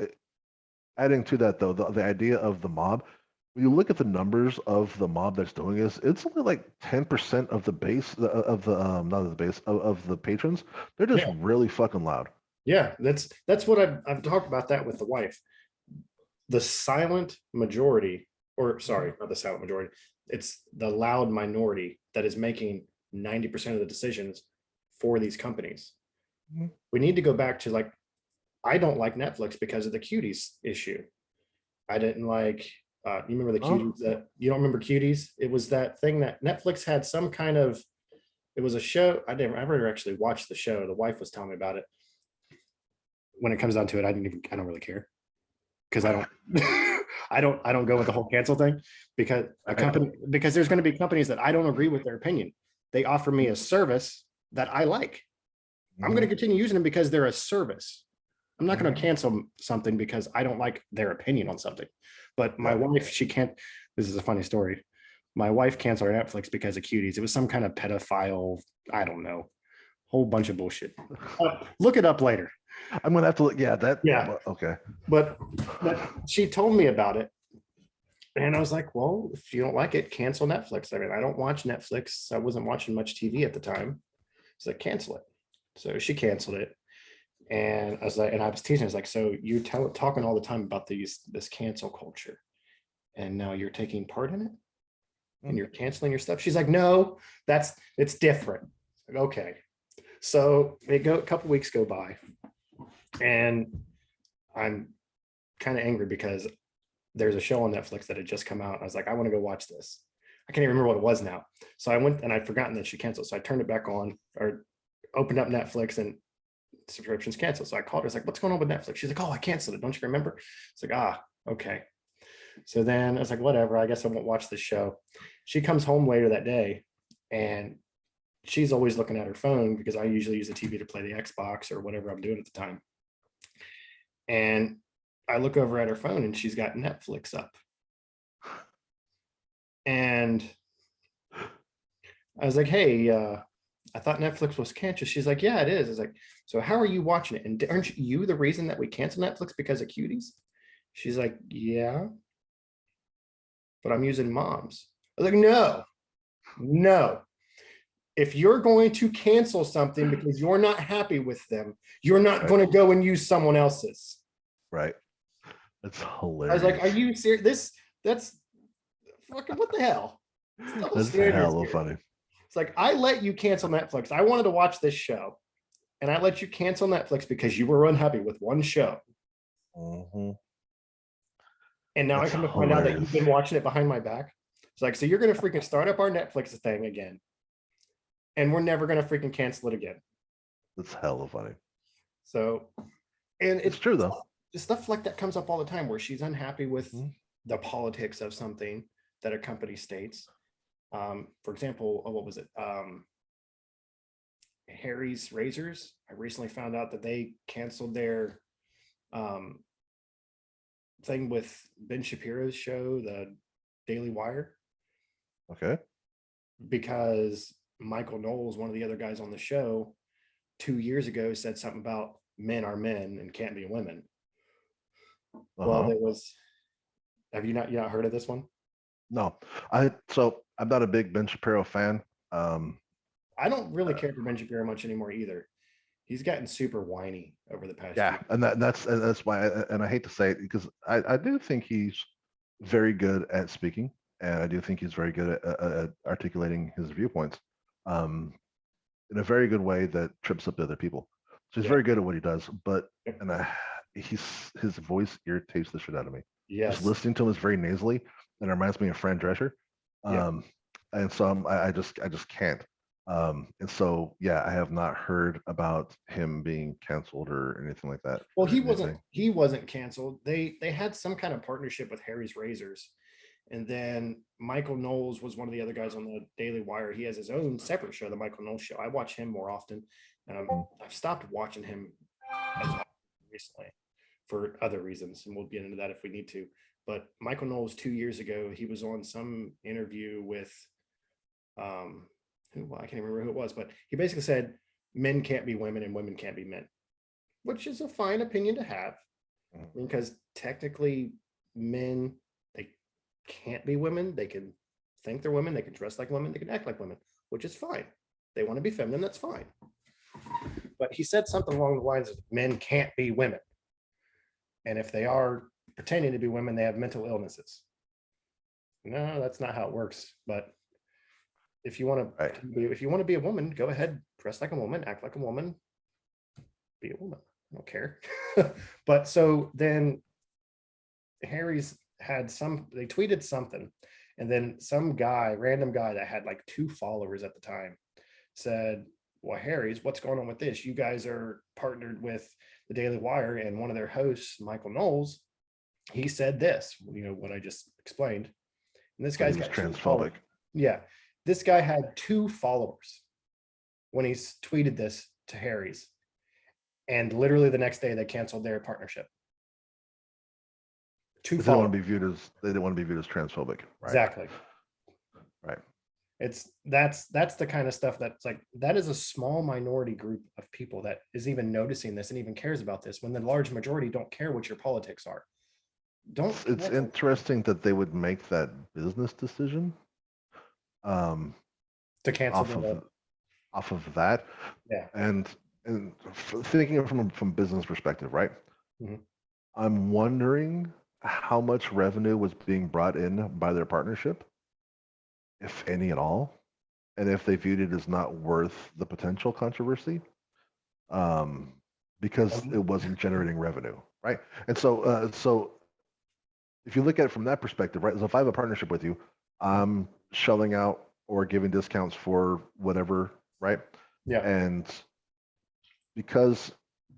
Adding to that though, the idea of the mob. When you look at the numbers of the mob that's doing this, it's only like 10% of the base of the not of the base of the patrons. They're just really fucking loud. Yeah, that's what I've talked about that with the wife. The silent majority, or sorry, not the silent majority, it's the loud minority that is making 90% of the decisions for these companies. Mhm. We need to go back to like, I don't like Netflix because of the cuties issue. I didn't like, you remember the cuties that, you don't remember cuties? It was that thing that Netflix had some kind of, it was a show. I never actually watched the show. The wife was telling me about it. When it comes down to it, I don't really care. Because I don't go with the whole cancel thing because there's going to be companies that I don't agree with their opinion. They offer me a service that I like. I'm going to continue using them because they're a service. I'm not going to cancel something because I don't like their opinion on something. But my wife, she can't. This is a funny story. My wife canceled her Netflix because of cuties. It was some kind of pedophile, I don't know, whole bunch of bullshit. Look it up later. I'm gonna have to look. Yeah, okay. But she told me about it. And I was like, well, if you don't like it, cancel Netflix. I mean, I don't watch Netflix. I wasn't watching much TV at the time. So cancel it. So she canceled it. And I was like, and I was teasing, I was like, so you're talking all the time about this cancel culture. And now you're taking part in it and you're canceling your stuff. She's like, no, it's different. Like, okay. So a couple weeks go by and I'm kind of angry because there's a show on Netflix that had just come out. I was like, I want to go watch this. I can't even remember what it was now. So I went and I'd forgotten that she canceled. So I turned it back on or opened up Netflix and subscriptions canceled. So I called her. I was like, what's going on with Netflix? She's like, oh, I canceled it. Don't you remember? It's like, okay. So then I was like, whatever. I guess I won't watch this show. She comes home later that day and she's always looking at her phone because I usually use the TV to play the Xbox or whatever I'm doing at the time. And I look over at her phone and she's got Netflix up. And I was like, hey, I thought Netflix was canceled. She's like, yeah, it is. I was like, so how are you watching it? And aren't you the reason that we canceled Netflix because of cuties? She's like, yeah, but I'm using Mom's. I was like, no. If you're going to cancel something because you're not happy with them, you're not going to go and use someone else's. Right. That's hilarious. I was like, are you serious? That's fucking, what the hell? That's hella funny. It's like, I let you cancel Netflix. I wanted to watch this show and I let you cancel Netflix because you were unhappy with one show. And now I come to find out that you've been watching it behind my back. It's like, so you're going to freaking start up our Netflix thing again. And we're never going to freaking cancel it again. That's hella funny. So, and it's true though. Stuff like that comes up all the time where she's unhappy with the politics of something that a company states. For example, what was it? Harry's Razors. I recently found out that they canceled their thing with Ben Shapiro's show, The Daily Wire. Okay. Because Michael Knowles, one of the other guys on the show, 2 years ago said something about men are men and can't be women. Well, Uh-huh. there was. Have you not heard of this one? No, I'm not a big Ben Shapiro fan. Um, I don't really care for Ben Shapiro much anymore either. He's gotten super whiny over the past yeah, year. and that's why, and I hate to say it because I do think he's very good at speaking, and I do think he's very good at articulating his viewpoints, um, in a very good way that trips up the other people. So he's Yeah. very good at what he does, but Yep. and his voice irritates the shit out of me. Just Yes. listening to him is very nasally, and it reminds me of Fran Drescher. Yeah. Um, and so I just can't. And so yeah, I have not heard about him being canceled or anything like that Well, for he wasn't. anything. He wasn't canceled. They had some kind of partnership with Harry's Razors, and then Michael Knowles was one of the other guys on the Daily Wire. He has his own separate show, the Michael Knowles Show. I watch him more often. I've stopped watching him as often recently for other reasons, and we'll get into that if we need to. But Michael Knowles, 2 years ago, he was on some interview with who, well, I can't remember who it was, but he basically said men can't be women and women can't be men, which is a fine opinion to have because technically men, they can't be women. They can think they're women, they can dress like women, they can act like women, which is fine. They want to be feminine, that's fine. But he said something along the lines of men can't be women. And if they are pretending to be women, they have mental illnesses. No, that's not how it works. But if you want Right. to be, if you want to be a woman, go ahead, dress like a woman, act like a woman, be a woman. I don't care. But so then Harry's had they tweeted something, and then some guy, random guy that had like 2 followers at the time, said, well, Harry's, what's going on with this? You guys are partnered with the Daily Wire, and one of their hosts, Michael Knowles, he said this, what I just explained. And this So he guy's was got transphobic. Yeah. This guy had 2 followers when he tweeted this to Harry's. And literally the next day they canceled their partnership. Two They didn't want followers. to be viewed as transphobic. Right. Exactly. Right. That's the kind of stuff that's like, that is a small minority group of people that is even noticing this and even cares about this, when the large majority don't care what your politics are. It's interesting that they would make that business decision to cancel off of that. Yeah. And thinking from business perspective, right? Mhm. I'm wondering how much revenue was being brought in by their partnership, if any at all, and if they viewed it as not worth the potential controversy, because it wasn't generating revenue, right? And so if you look at it from that perspective, right? So if I have a partnership with you, I'm shelling out or giving discounts for whatever, right? Yeah. And because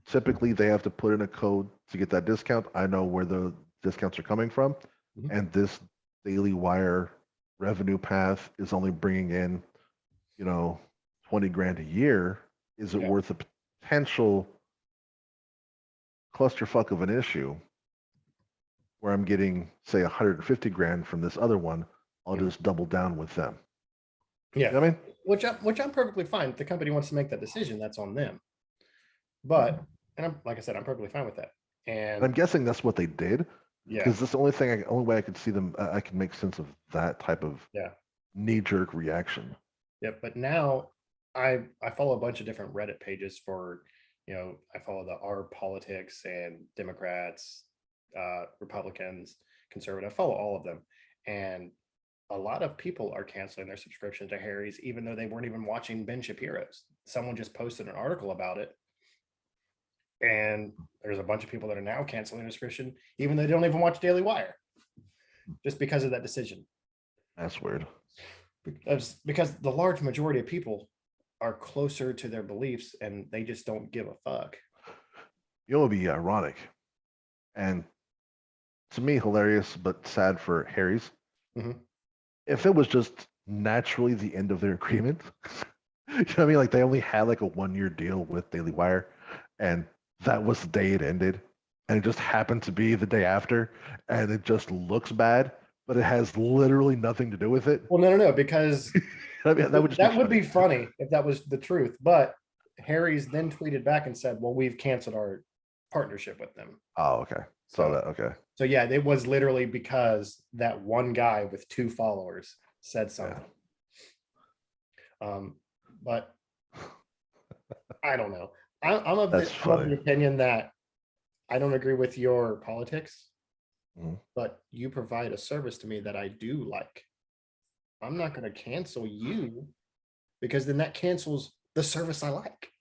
typically they have to put in a code to get that discount, I know where the discounts are coming from. Mhm. And this Daily Wire revenue path is only bringing in, 20 grand a year. Is it worth the potential clusterfuck of an issue where I'm getting, say, 150 grand from this other one? I'll just double down with them. Yeah. You know what I mean? Which I'm perfectly fine. If the company wants to make that decision, that's on them. But, and I'm, like I said, I'm perfectly fine with that. And I'm guessing that's what they did. Yeah. Because that's the only way I could see them. I can make sense of that type of knee-jerk reaction. Yeah, but now I follow a bunch of different Reddit pages for, I follow the R politics and Democrats, Republicans, conservative. I follow all of them, and a lot of people are canceling their subscription to Harry's, even though they weren't even watching Ben Shapiro's. Someone just posted an article about it, and there's a bunch of people that are now canceling their subscription, even though they don't even watch Daily Wire, just because of that decision. That's weird. Because the large majority of people are closer to their beliefs and they just don't give a fuck. It would be ironic and to me hilarious, but sad for Harry's. Mm-hmm. If it was just naturally the end of their agreement, you know what I mean? Like they only had like a 1-year deal with Daily Wire, and that was the day it ended, and it just happened to be the day after, and it just looks bad, but it has literally nothing to do with it. Well, no, because I mean, that would just That be would be funny. funny if that was the truth, but Harry's then tweeted back and said, well, we've canceled our partnership with them. Oh, okay. Saw So, that. Okay. so yeah, it was literally because that one guy with 2 followers said Yeah. something. But I don't know. I'm of That's I'm of funny. the opinion that I don't agree with your politics, Mhm. but you provide a service to me that I do like. I'm not going to cancel you because then that cancels the service I like.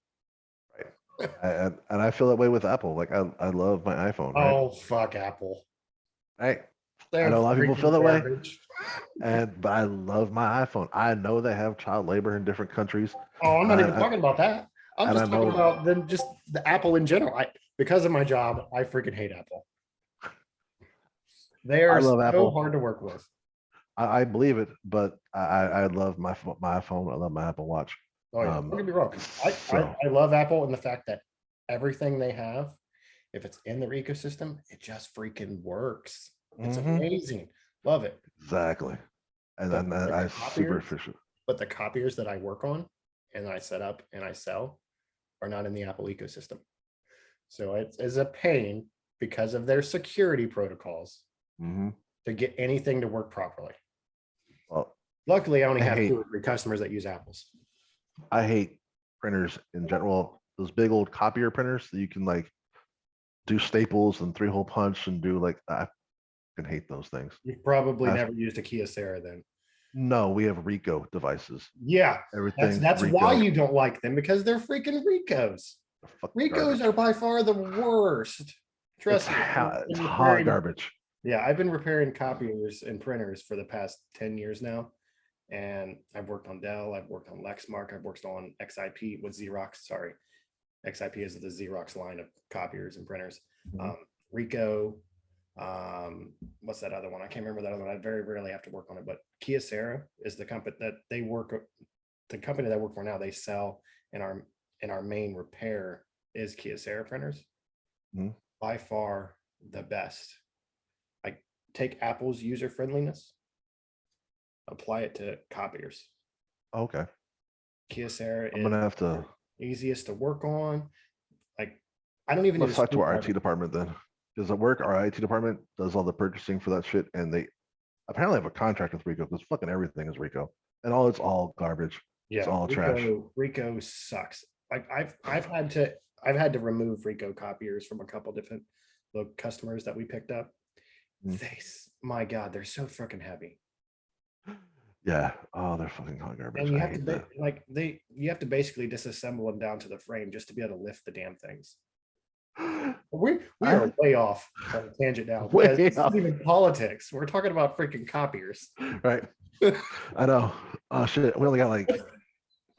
Right. And I feel that way with Apple. Like I love my iPhone, right? Oh, fuck Apple. Right. I They're know a lot of people feel freaking that way, garbage. but I love my iPhone. I know they have child labor in different countries, Oh, I'm and not even talking about that. I'm I just talking know. about them, just the Apple in general. Because of my job, I freaking hate Apple. They I are love so Apple. hard to work with. I believe it, but I love my iPhone. I love my Apple Watch. Oh yeah, don't get me wrong. So I love Apple and the fact that everything they have, if it's in their ecosystem, it just freaking works. It's mhm, amazing. Love it. exactly, and But then the I super copiers, efficient. that I work on and I set up and I sell are not in the Apple ecosystem. So it is a pain because of their security protocols Hmm. to get anything to work properly. Well, Luckily, I only I have hate 2 or 3 customers that use Apples. I hate printers in general. Those big old copier printers that you can like do staples and 3-hole punch and do like I can hate those things. You've probably I've never used a Kyocera then. No, we have Rico devices. Yeah, Everything's that's why Rico. you don't like them, because they're freaking Ricos. Fucking Ricos garbage. are by far the worst. Trust me. I've It's been hot repairing, garbage. yeah, I've been repairing copiers and printers for the past 10 years now. And I've worked on Dell, I've worked on Lexmark, I've worked on XIP with Xerox. Sorry, XIP is the Xerox line of copiers and printers. Mhm. Ricoh, what's that other one? I can't remember that other one. I very rarely have to work on it, but Kyocera is the company that they work. The company that I work for now, they sell in our main repair is Kyocera printers. Mhm. By far the best. I take Apple's user friendliness, apply it to copiers. Okay. Kyocera I'm is gonna have to easiest to work on. Like, I don't even need a let's talk to our screwdriver. IT department then. Because at work, our IT department does all the purchasing for that shit, and they apparently have a contract with Rico because fucking everything is Rico, and it's all garbage. It's Yeah, all trash. Ricoh sucks. Like I've had to remove Ricoh copiers from a couple different customers that we picked up. Mm. My God, they're so freaking heavy. Yeah. Oh, they're fucking hot garbage. And you I have to hate that. you have to basically disassemble them down to the frame just to be able to lift the damn things. We are I way off on a tangent now because way this isn't up. even politics. We're talking about freaking copiers. Right. I know. Oh shit. We only got like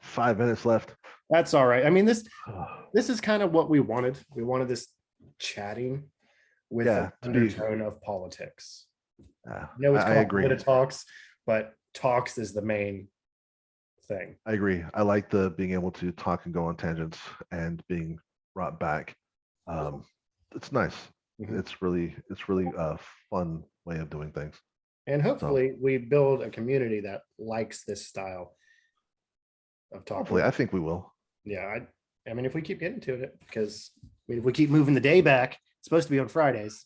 5 minutes left. That's all right. I mean, this is kind of what we wanted. We wanted this chatting with an Yeah. To be. undertone of politics. Yeah. I know it's I called agree. PolitiTalks, but talks is the main thing. I agree. I like the being able to talk and go on tangents and being brought back. It's nice. Mhm. It's really a fun way of doing things. And So hopefully we build a community that likes this style of hopefully, talking. I think we will. Yeah, I mean, if we keep getting to it, because I mean, if we keep moving the day back, it's supposed to be on Fridays.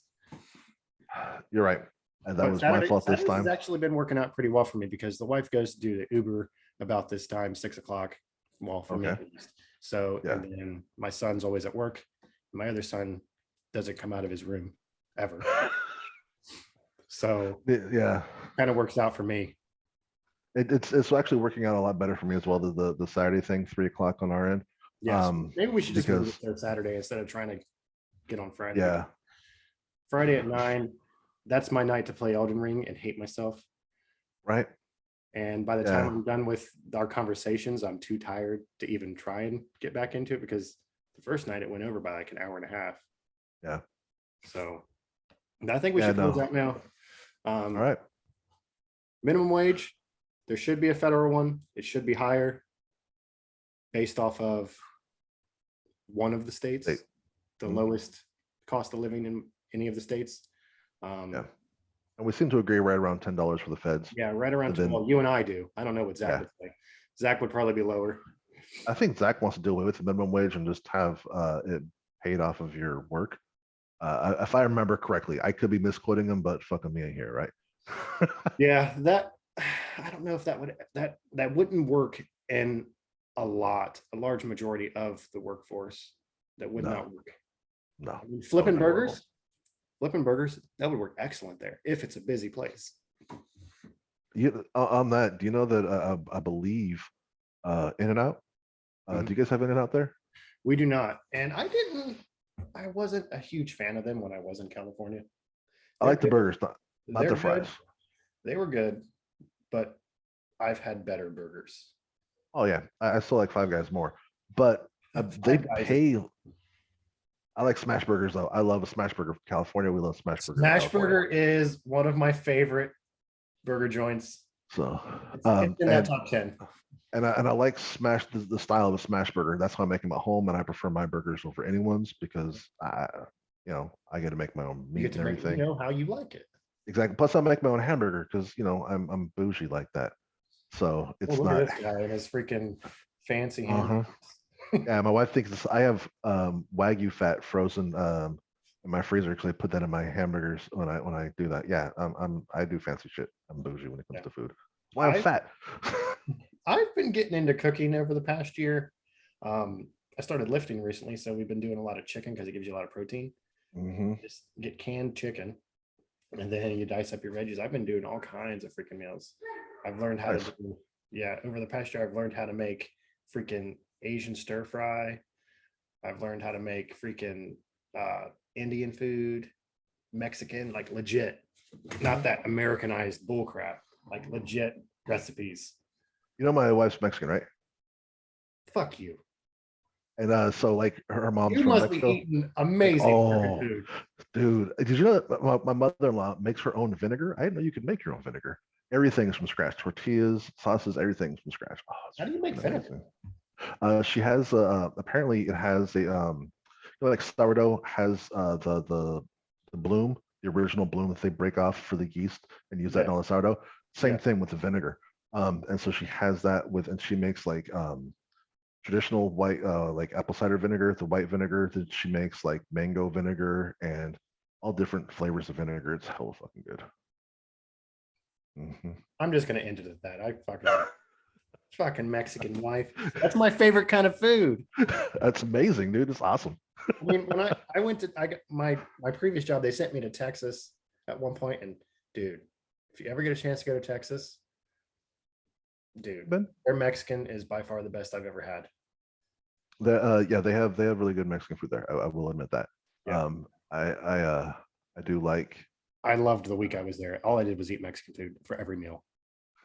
You're right. And that But was my fault this Saturdays has time. actually been working out pretty well for me because the wife goes to do the Uber about this time, 6 o'clock. Well, for me Okay. at least. So, Yeah. and then my son's always at work. My other son doesn't come out of his room ever. So Yeah. kind of works out for me. It's actually working out a lot better for me as well. The Saturday thing, 3 o'clock on our end. Yes. Maybe we should just move Because it to Saturday instead of trying to get on Friday. yeah, Friday at 9, that's my night to play Elden Ring and hate myself. right. And by the time Yeah. I'm done with our conversations, I'm too tired to even try and get back into it because the first night it went over by like an hour and a half. Yeah. So I think we Yeah, should close no. out now. All right. Minimum wage, there should be a federal one. It should be higher based off of one of the states, State. the Mhm. lowest cost of living in any of the states. Yeah. And we seem to agree right around $10 for the feds. Yeah, right around And then 12. You and I do. I don't know what Zach yeah, would say. Zach would probably be lower. I think Zach wants to do away with the minimum wage and just have it paid off of your work. If I remember correctly, I could be misquoting him, but fucking me here, right? Yeah, that I don't know if that wouldn't work in a large majority of the workforce. That would not No, work. no, I mean, that would be horrible. flipping burgers, that would work excellent there if it's a busy place. On that, do you know that I believe In and Out? Mhm. Do you guys have In and Out there? We do not, and I wasn't a huge fan of them when I was in California. I They're like the good. burgers, not They're the good. fries. They were good, but I've had better burgers. Oh yeah, I still like Five Guys more, but they Five Guys is pay. I like smash burgers though. I love a smash burger from California. We love smash burger in Smash California. Burger is one of my favorite burger joints. So, It's in that top 10. and I like smash the style of a smash burger. That's why I make them at home, and I prefer my burgers over anyone's because I get to make my own You meat get and to make, everything. how you like it. Exactly. Plus, I make my own hamburger because I'm bougie like that. So Oh, it's look at not. this guy and his freaking fancy Uh-huh. hamburgers. Yeah, my wife thinks this, I have Wagyu fat frozen in my freezer because I put that in my hamburgers when I do that. Yeah, I do fancy shit. I'm bougie when it comes Yeah. to food. That's why I'm I fat. I've been getting into cooking over the past year. I started lifting recently, so we've been doing a lot of chicken because it gives you a lot of protein. Hmm. Just get canned chicken, and then you dice up your veggies. I've been doing all kinds of freaking meals. I've learned how to Nice. do, yeah, over the past year, I've learned how to make freaking Asian stir fry. I've learned how to make freaking Indian food, Mexican, like legit, not that Americanized bullcrap, like legit recipes. You know my wife's Mexican, right? Fuck you. And so like her mom's You from must be Mexico. eating Like, amazing freaking oh, food. dude, did you know that my mother-in-law makes her own vinegar? I didn't know you could make your own vinegar. Everything's from scratch. Tortillas, sauces, everything's from scratch. Oh, it's How do you make freaking vinegar? amazing. She has apparently it has a like sourdough has the bloom, the original bloom that they break off for the yeast and use that in Yeah, all the sourdough. Same yeah. thing with the vinegar. And so she has that with, and she makes like traditional white like apple cider vinegar, the white vinegar that she makes like mango vinegar and all different flavors of vinegar. It's hella fucking good. Hmm. I'm just gonna end it at that. I fucking Mexican wife. That's my favorite kind of food. That's amazing, dude. It's awesome. I mean, when I went to I got my previous job, they sent me to Texas at one point, and dude, if you ever get a chance to go to Texas, dude, Ben, their Mexican is by far the best I've ever had. yeah, they have really good Mexican food there. I will admit that. Yeah, I do like. I loved the week I was there. All I did was eat Mexican food for every meal,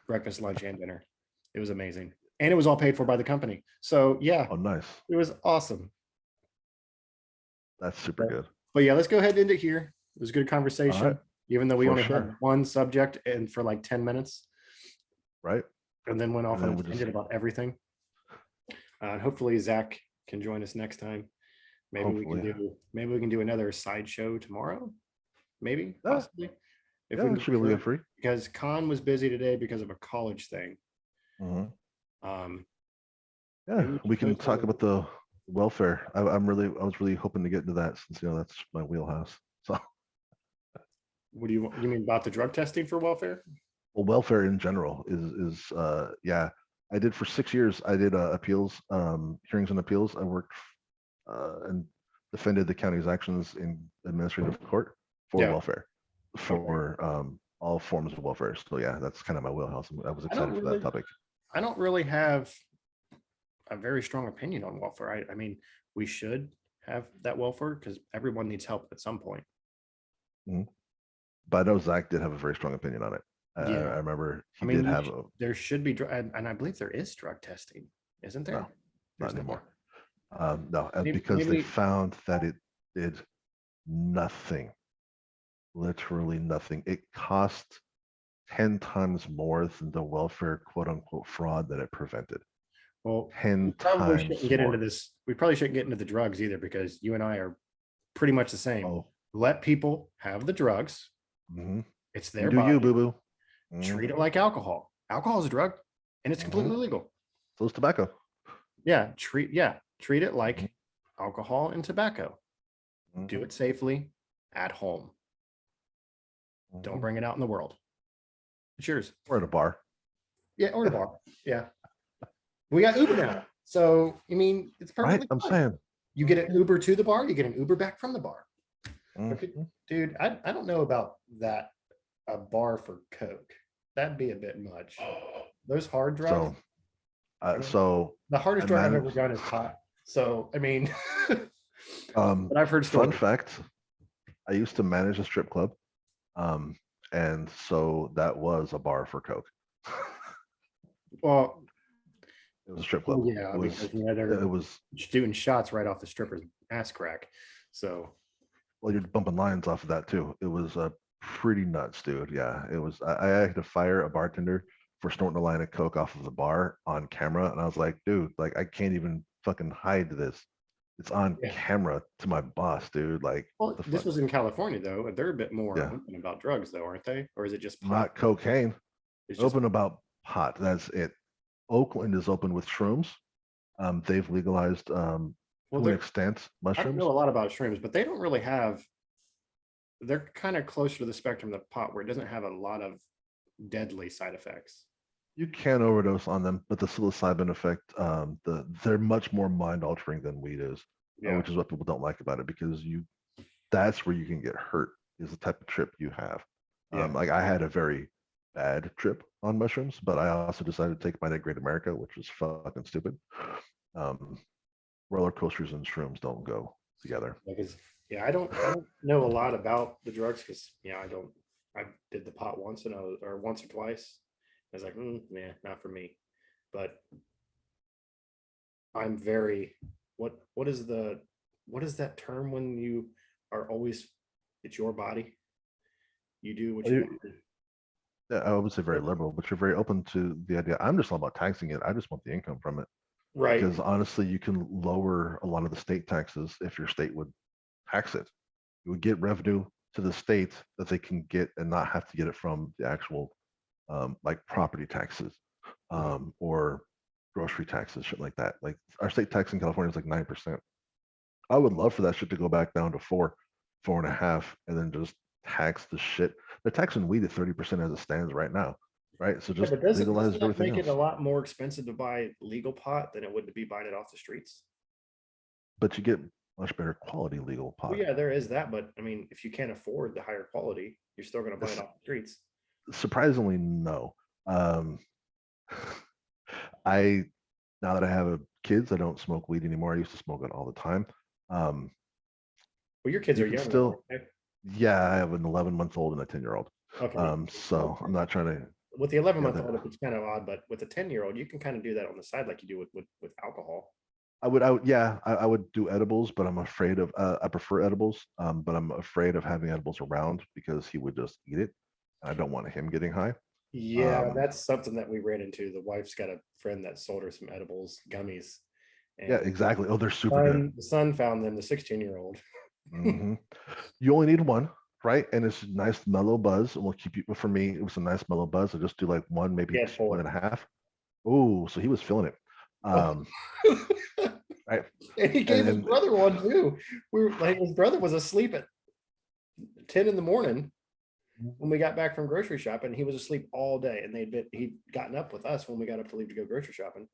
breakfast, lunch, and dinner. It was amazing, and it was all paid for by the company. So yeah, Oh, nice. it was awesome. That's super But good. but yeah, let's go ahead and end it here. It was a good All right, conversation, even though we for only had sure. one subject and for like 10 minutes, Right, and then went and off on a then we just tangent about everything. Hopefully Zach can join us next time. hopefully. Maybe we can do another sideshow tomorrow. Maybe, Yeah, possibly. If we yeah, can it should be able to get free. because Khan was busy today because of a college thing. Hmm. Um, Yeah, maybe we we should can post talk about the welfare. I was really hoping to get into that since that's my wheelhouse. So, what do you mean about the drug testing for welfare? well, welfare in general is yeah. I did for 6 years. I did appeals, hearings and appeals. I worked and defended the county's actions in administrative court for Yeah. welfare, Okay. for all forms of welfare. So yeah, that's kind of my wheelhouse. I was I don't excited for that really topic. I don't really have a very strong opinion on welfare. I mean, we should have that welfare because everyone needs help at some point. Mhm. But I know Zach did have a very strong opinion on it. I Yeah. remember I he mean, did have a there should be, and I believe there is drug testing, isn't no, there? not There's not. anymore. No, because they Maybe, found that it did nothing, literally nothing. It cost 10 times more than the welfare quote unquote fraud that it prevented. well, we 10 probably times shouldn't get into more. this. We probably shouldn't get into the drugs either because you and I are pretty much the same. Oh, Let people have the drugs, mhm. It's You their do you, body. boo boo. Treat Mhm, it like alcohol. Alcohol is a drug, and it's mhm. completely legal. So is tobacco. Treat it Mhm, like alcohol and tobacco. Do mhm, it safely at home. Don't mhm. bring it out in the world. It's yours. We're at a bar. Yeah, or a bar. Yeah. We got Uber now. So, I mean, it's Right? perfectly I'm fine. saying. You get Mhm, an Uber to the bar, you get an Uber back from the bar. Okay, mhm. dude, I don't know about that. A bar for Coke. That'd be a bit much. Those hard drugs. So, I mean, so the I hardest drug I've ever managed. done is pot. So, I mean, Um, but I've heard fun stories. fact: I used to manage a strip club, um, and so that was a bar for Coke. Well, It was a strip club. well, yeah, It was. because they're It was. shooting shots right off the stripper's ass crack. So, Well, you're bumping lines off of that too. It was pretty nuts, dude. Yeah, it was. I had to fire a bartender for snorting a line of coke off of the bar on camera, and I was like, dude, like I can't even fucking hide this. It's on yeah. camera to my boss, dude. Like, what Well, the this fuck? was in California though. They're a bit more Yeah, open about drugs though, aren't they? Or is it just pot? not cocaine. It's just Open about pot. That's it. Oakland is open with shrooms. They've legalized well, to an they're extent I don't mushrooms. know a lot about shrooms, but they don't really have they're kind of closer to the spectrum of pot where it doesn't have a lot of deadly side effects. You can overdose on them, but the psilocybin effect, they're much more mind altering than weed is, Yeah. which is what people don't like about it because that's where you can get hurt is the type of trip you have. Yeah. Like I had a very bad trip on mushrooms, but I also decided to take mine at Great America, which was fucking stupid. Um, roller coasters and shrooms don't go together. Because yeah, I don't know a lot about the drugs because I don't I did the pot once and I was or once or twice. I was like, yeah, not for me. But I'm very what is that term when you are always it's your body? You do what Well, you want to do. yeah, I would say very liberal, but you're very open to the idea. I'm just all about taxing it. I just want the income from it Right. because honestly, you can lower a lot of the state taxes if your state would tax it. You would get revenue to the state that they can get and not have to get it from the actual like property taxes Right. or grocery taxes, shit like that. Like our state tax in California is like 9%. I would love for that shit to go back down to 4.5, and then just tax the shit. They're taxing weed at 30% as it stands right now, right? So Yeah, just but legalize doesn't that everything make it a else. lot more expensive to buy legal pot than it would to be buying it off the streets? But you get much better quality legal Well, pot. yeah, there is that, but I mean, if you can't afford the higher quality, you're still going to buy it It's off the streets. surprisingly no. Um, I now that I have kids, I don't smoke weed anymore. I used to smoke it all the time. Um, Well, your kids you are can young though, still, aren't yeah, I have an 11-month-old and a 10-year-old. they? Okay. So Well, I'm not trying to, with the 11 yeah, month old, it's kind of odd, but with a 10-year-old, you can kind of do that on the side like you do with alcohol. yeah, I would do edibles, but I'm afraid of, I prefer edibles, but I'm afraid of having edibles around because he would just eat it. I don't want him getting high. Yeah, Um, that's something that we ran into. The wife's got a friend that sold her some edibles, gummies, yeah, and exactly. Oh, they're super good. the son found them, the 16-year-old. Hmm. You only need one, right? And it's a nice mellow buzz. And will keep you. For me, it was a nice mellow buzz. I just do like one, He maybe had one four. and a half. Oh, so he was feeling it. Oh. Um, right. And he And gave his then brother one too. We were like, his brother was asleep at 10 in the morning when we got back from grocery shopping. He was asleep all day, and he'd gotten up with us when we got up to leave to go grocery shopping.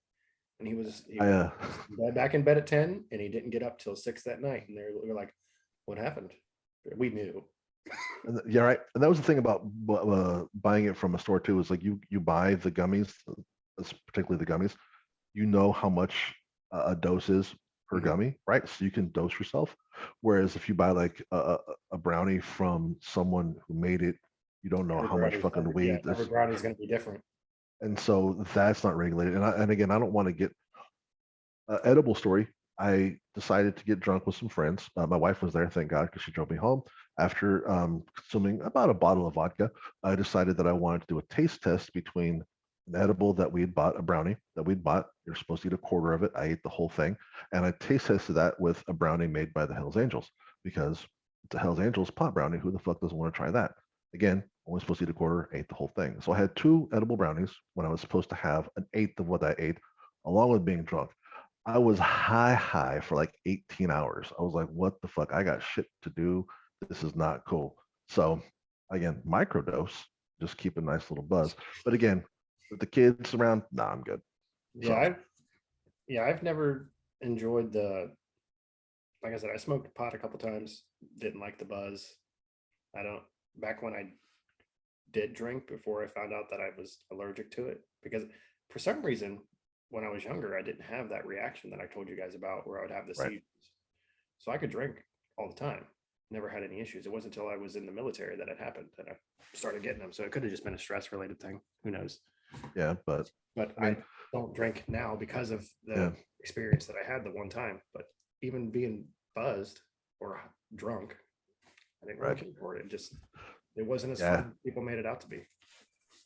And he I was back in bed at 10, and he didn't get up till 6 that night. And we were like, what happened? We knew. yeah, right. And that was the thing about buying it from a store too. Is like you buy the gummies, particularly the gummies. You know how much a dose is per Mhm. gummy, right? So you can dose yourself. Whereas if you buy like a brownie from someone who made it, you don't know how much fucking weed Every this. brownie is going to be different. And so that's not regulated. And again, I don't want to get edible story. I decided to get drunk with some friends. My wife was there, thank God, because she drove me home. After consuming about a bottle of vodka, I decided that I wanted to do a taste test between an edible that we had bought, a brownie that we'd bought. You're supposed to eat a quarter of it. I ate the whole thing. And I taste tested that with a brownie made by the Hells Angels because it's a Hells Angels pot brownie. Who the fuck doesn't want to try that? Again, only supposed to eat a quarter, ate the whole thing. So I had 2 edible brownies when I was supposed to have an eighth of what I ate, along with being drunk. I was high for like 18 hours. I was like, what the fuck? I got shit to do. This is not cool. So again, microdose, just keep a nice little buzz. But again, with the kids around, nah, I'm good. Yeah, So I've never enjoyed the, like I said, I smoked pot a couple times, didn't like the buzz. I don't, back when I did drink before I found out that I was allergic to it, because for some reason, when I was younger, I didn't have that reaction that I told you guys about where I would have the right. seizures. So I could drink all the time, never had any issues. It wasn't until I was in the military that it happened that I started getting them. So it could have just been a stress related thing. Who knows? Yeah, but But I mean, I don't drink now because of the yeah, experience that I had the one time. But even being buzzed or drunk, I didn't really right. care for it. It wasn't as Yeah. fun as people made it out to be.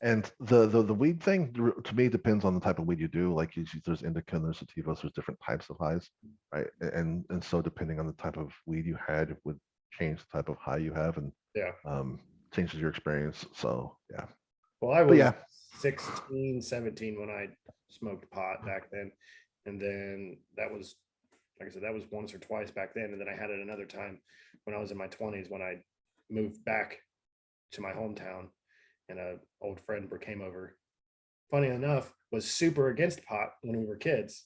And the weed thing to me depends on the type of weed you do. Like there's indica and there's sativas, there's different types of highs, right? And so depending on the type of weed you had, it would change the type of high you have and Yeah. changes your experience. So yeah. Well, I But was yeah, 16, 17 when I smoked pot back then. And then that was, like I said, that was once or twice back then. And then I had it another time when I was in my 20s when I moved back to my hometown and a old friend came over. Funny enough, was super against pot when we were kids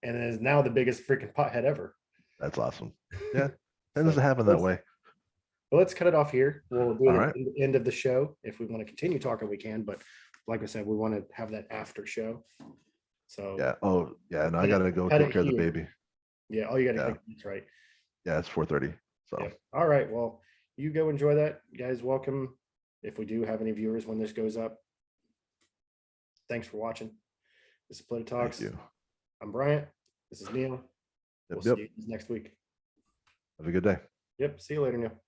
and is now the biggest freaking pothead ever. that's awesome. Yeah, tends So to happen that way. let's cut it off here. We'll do All it at right. the end of the show. If we want to continue talking, we can. But like I said, we want to have that after show. So Yeah. Oh yeah. And I cut gotta go cut take it care of the here. baby. Yeah. Oh, you got Yeah. to. That's right. Yeah. It's 4:30. So Yeah. All right. Well, you go enjoy that. You guys, welcome. If we do have any viewers when this goes up, thanks for watching. This is thank PolitiTalks. you. I'm Bryant. This is Neil. Yep. We'll Yep. see you next week. Have a good day. Yep. See you later, Neil.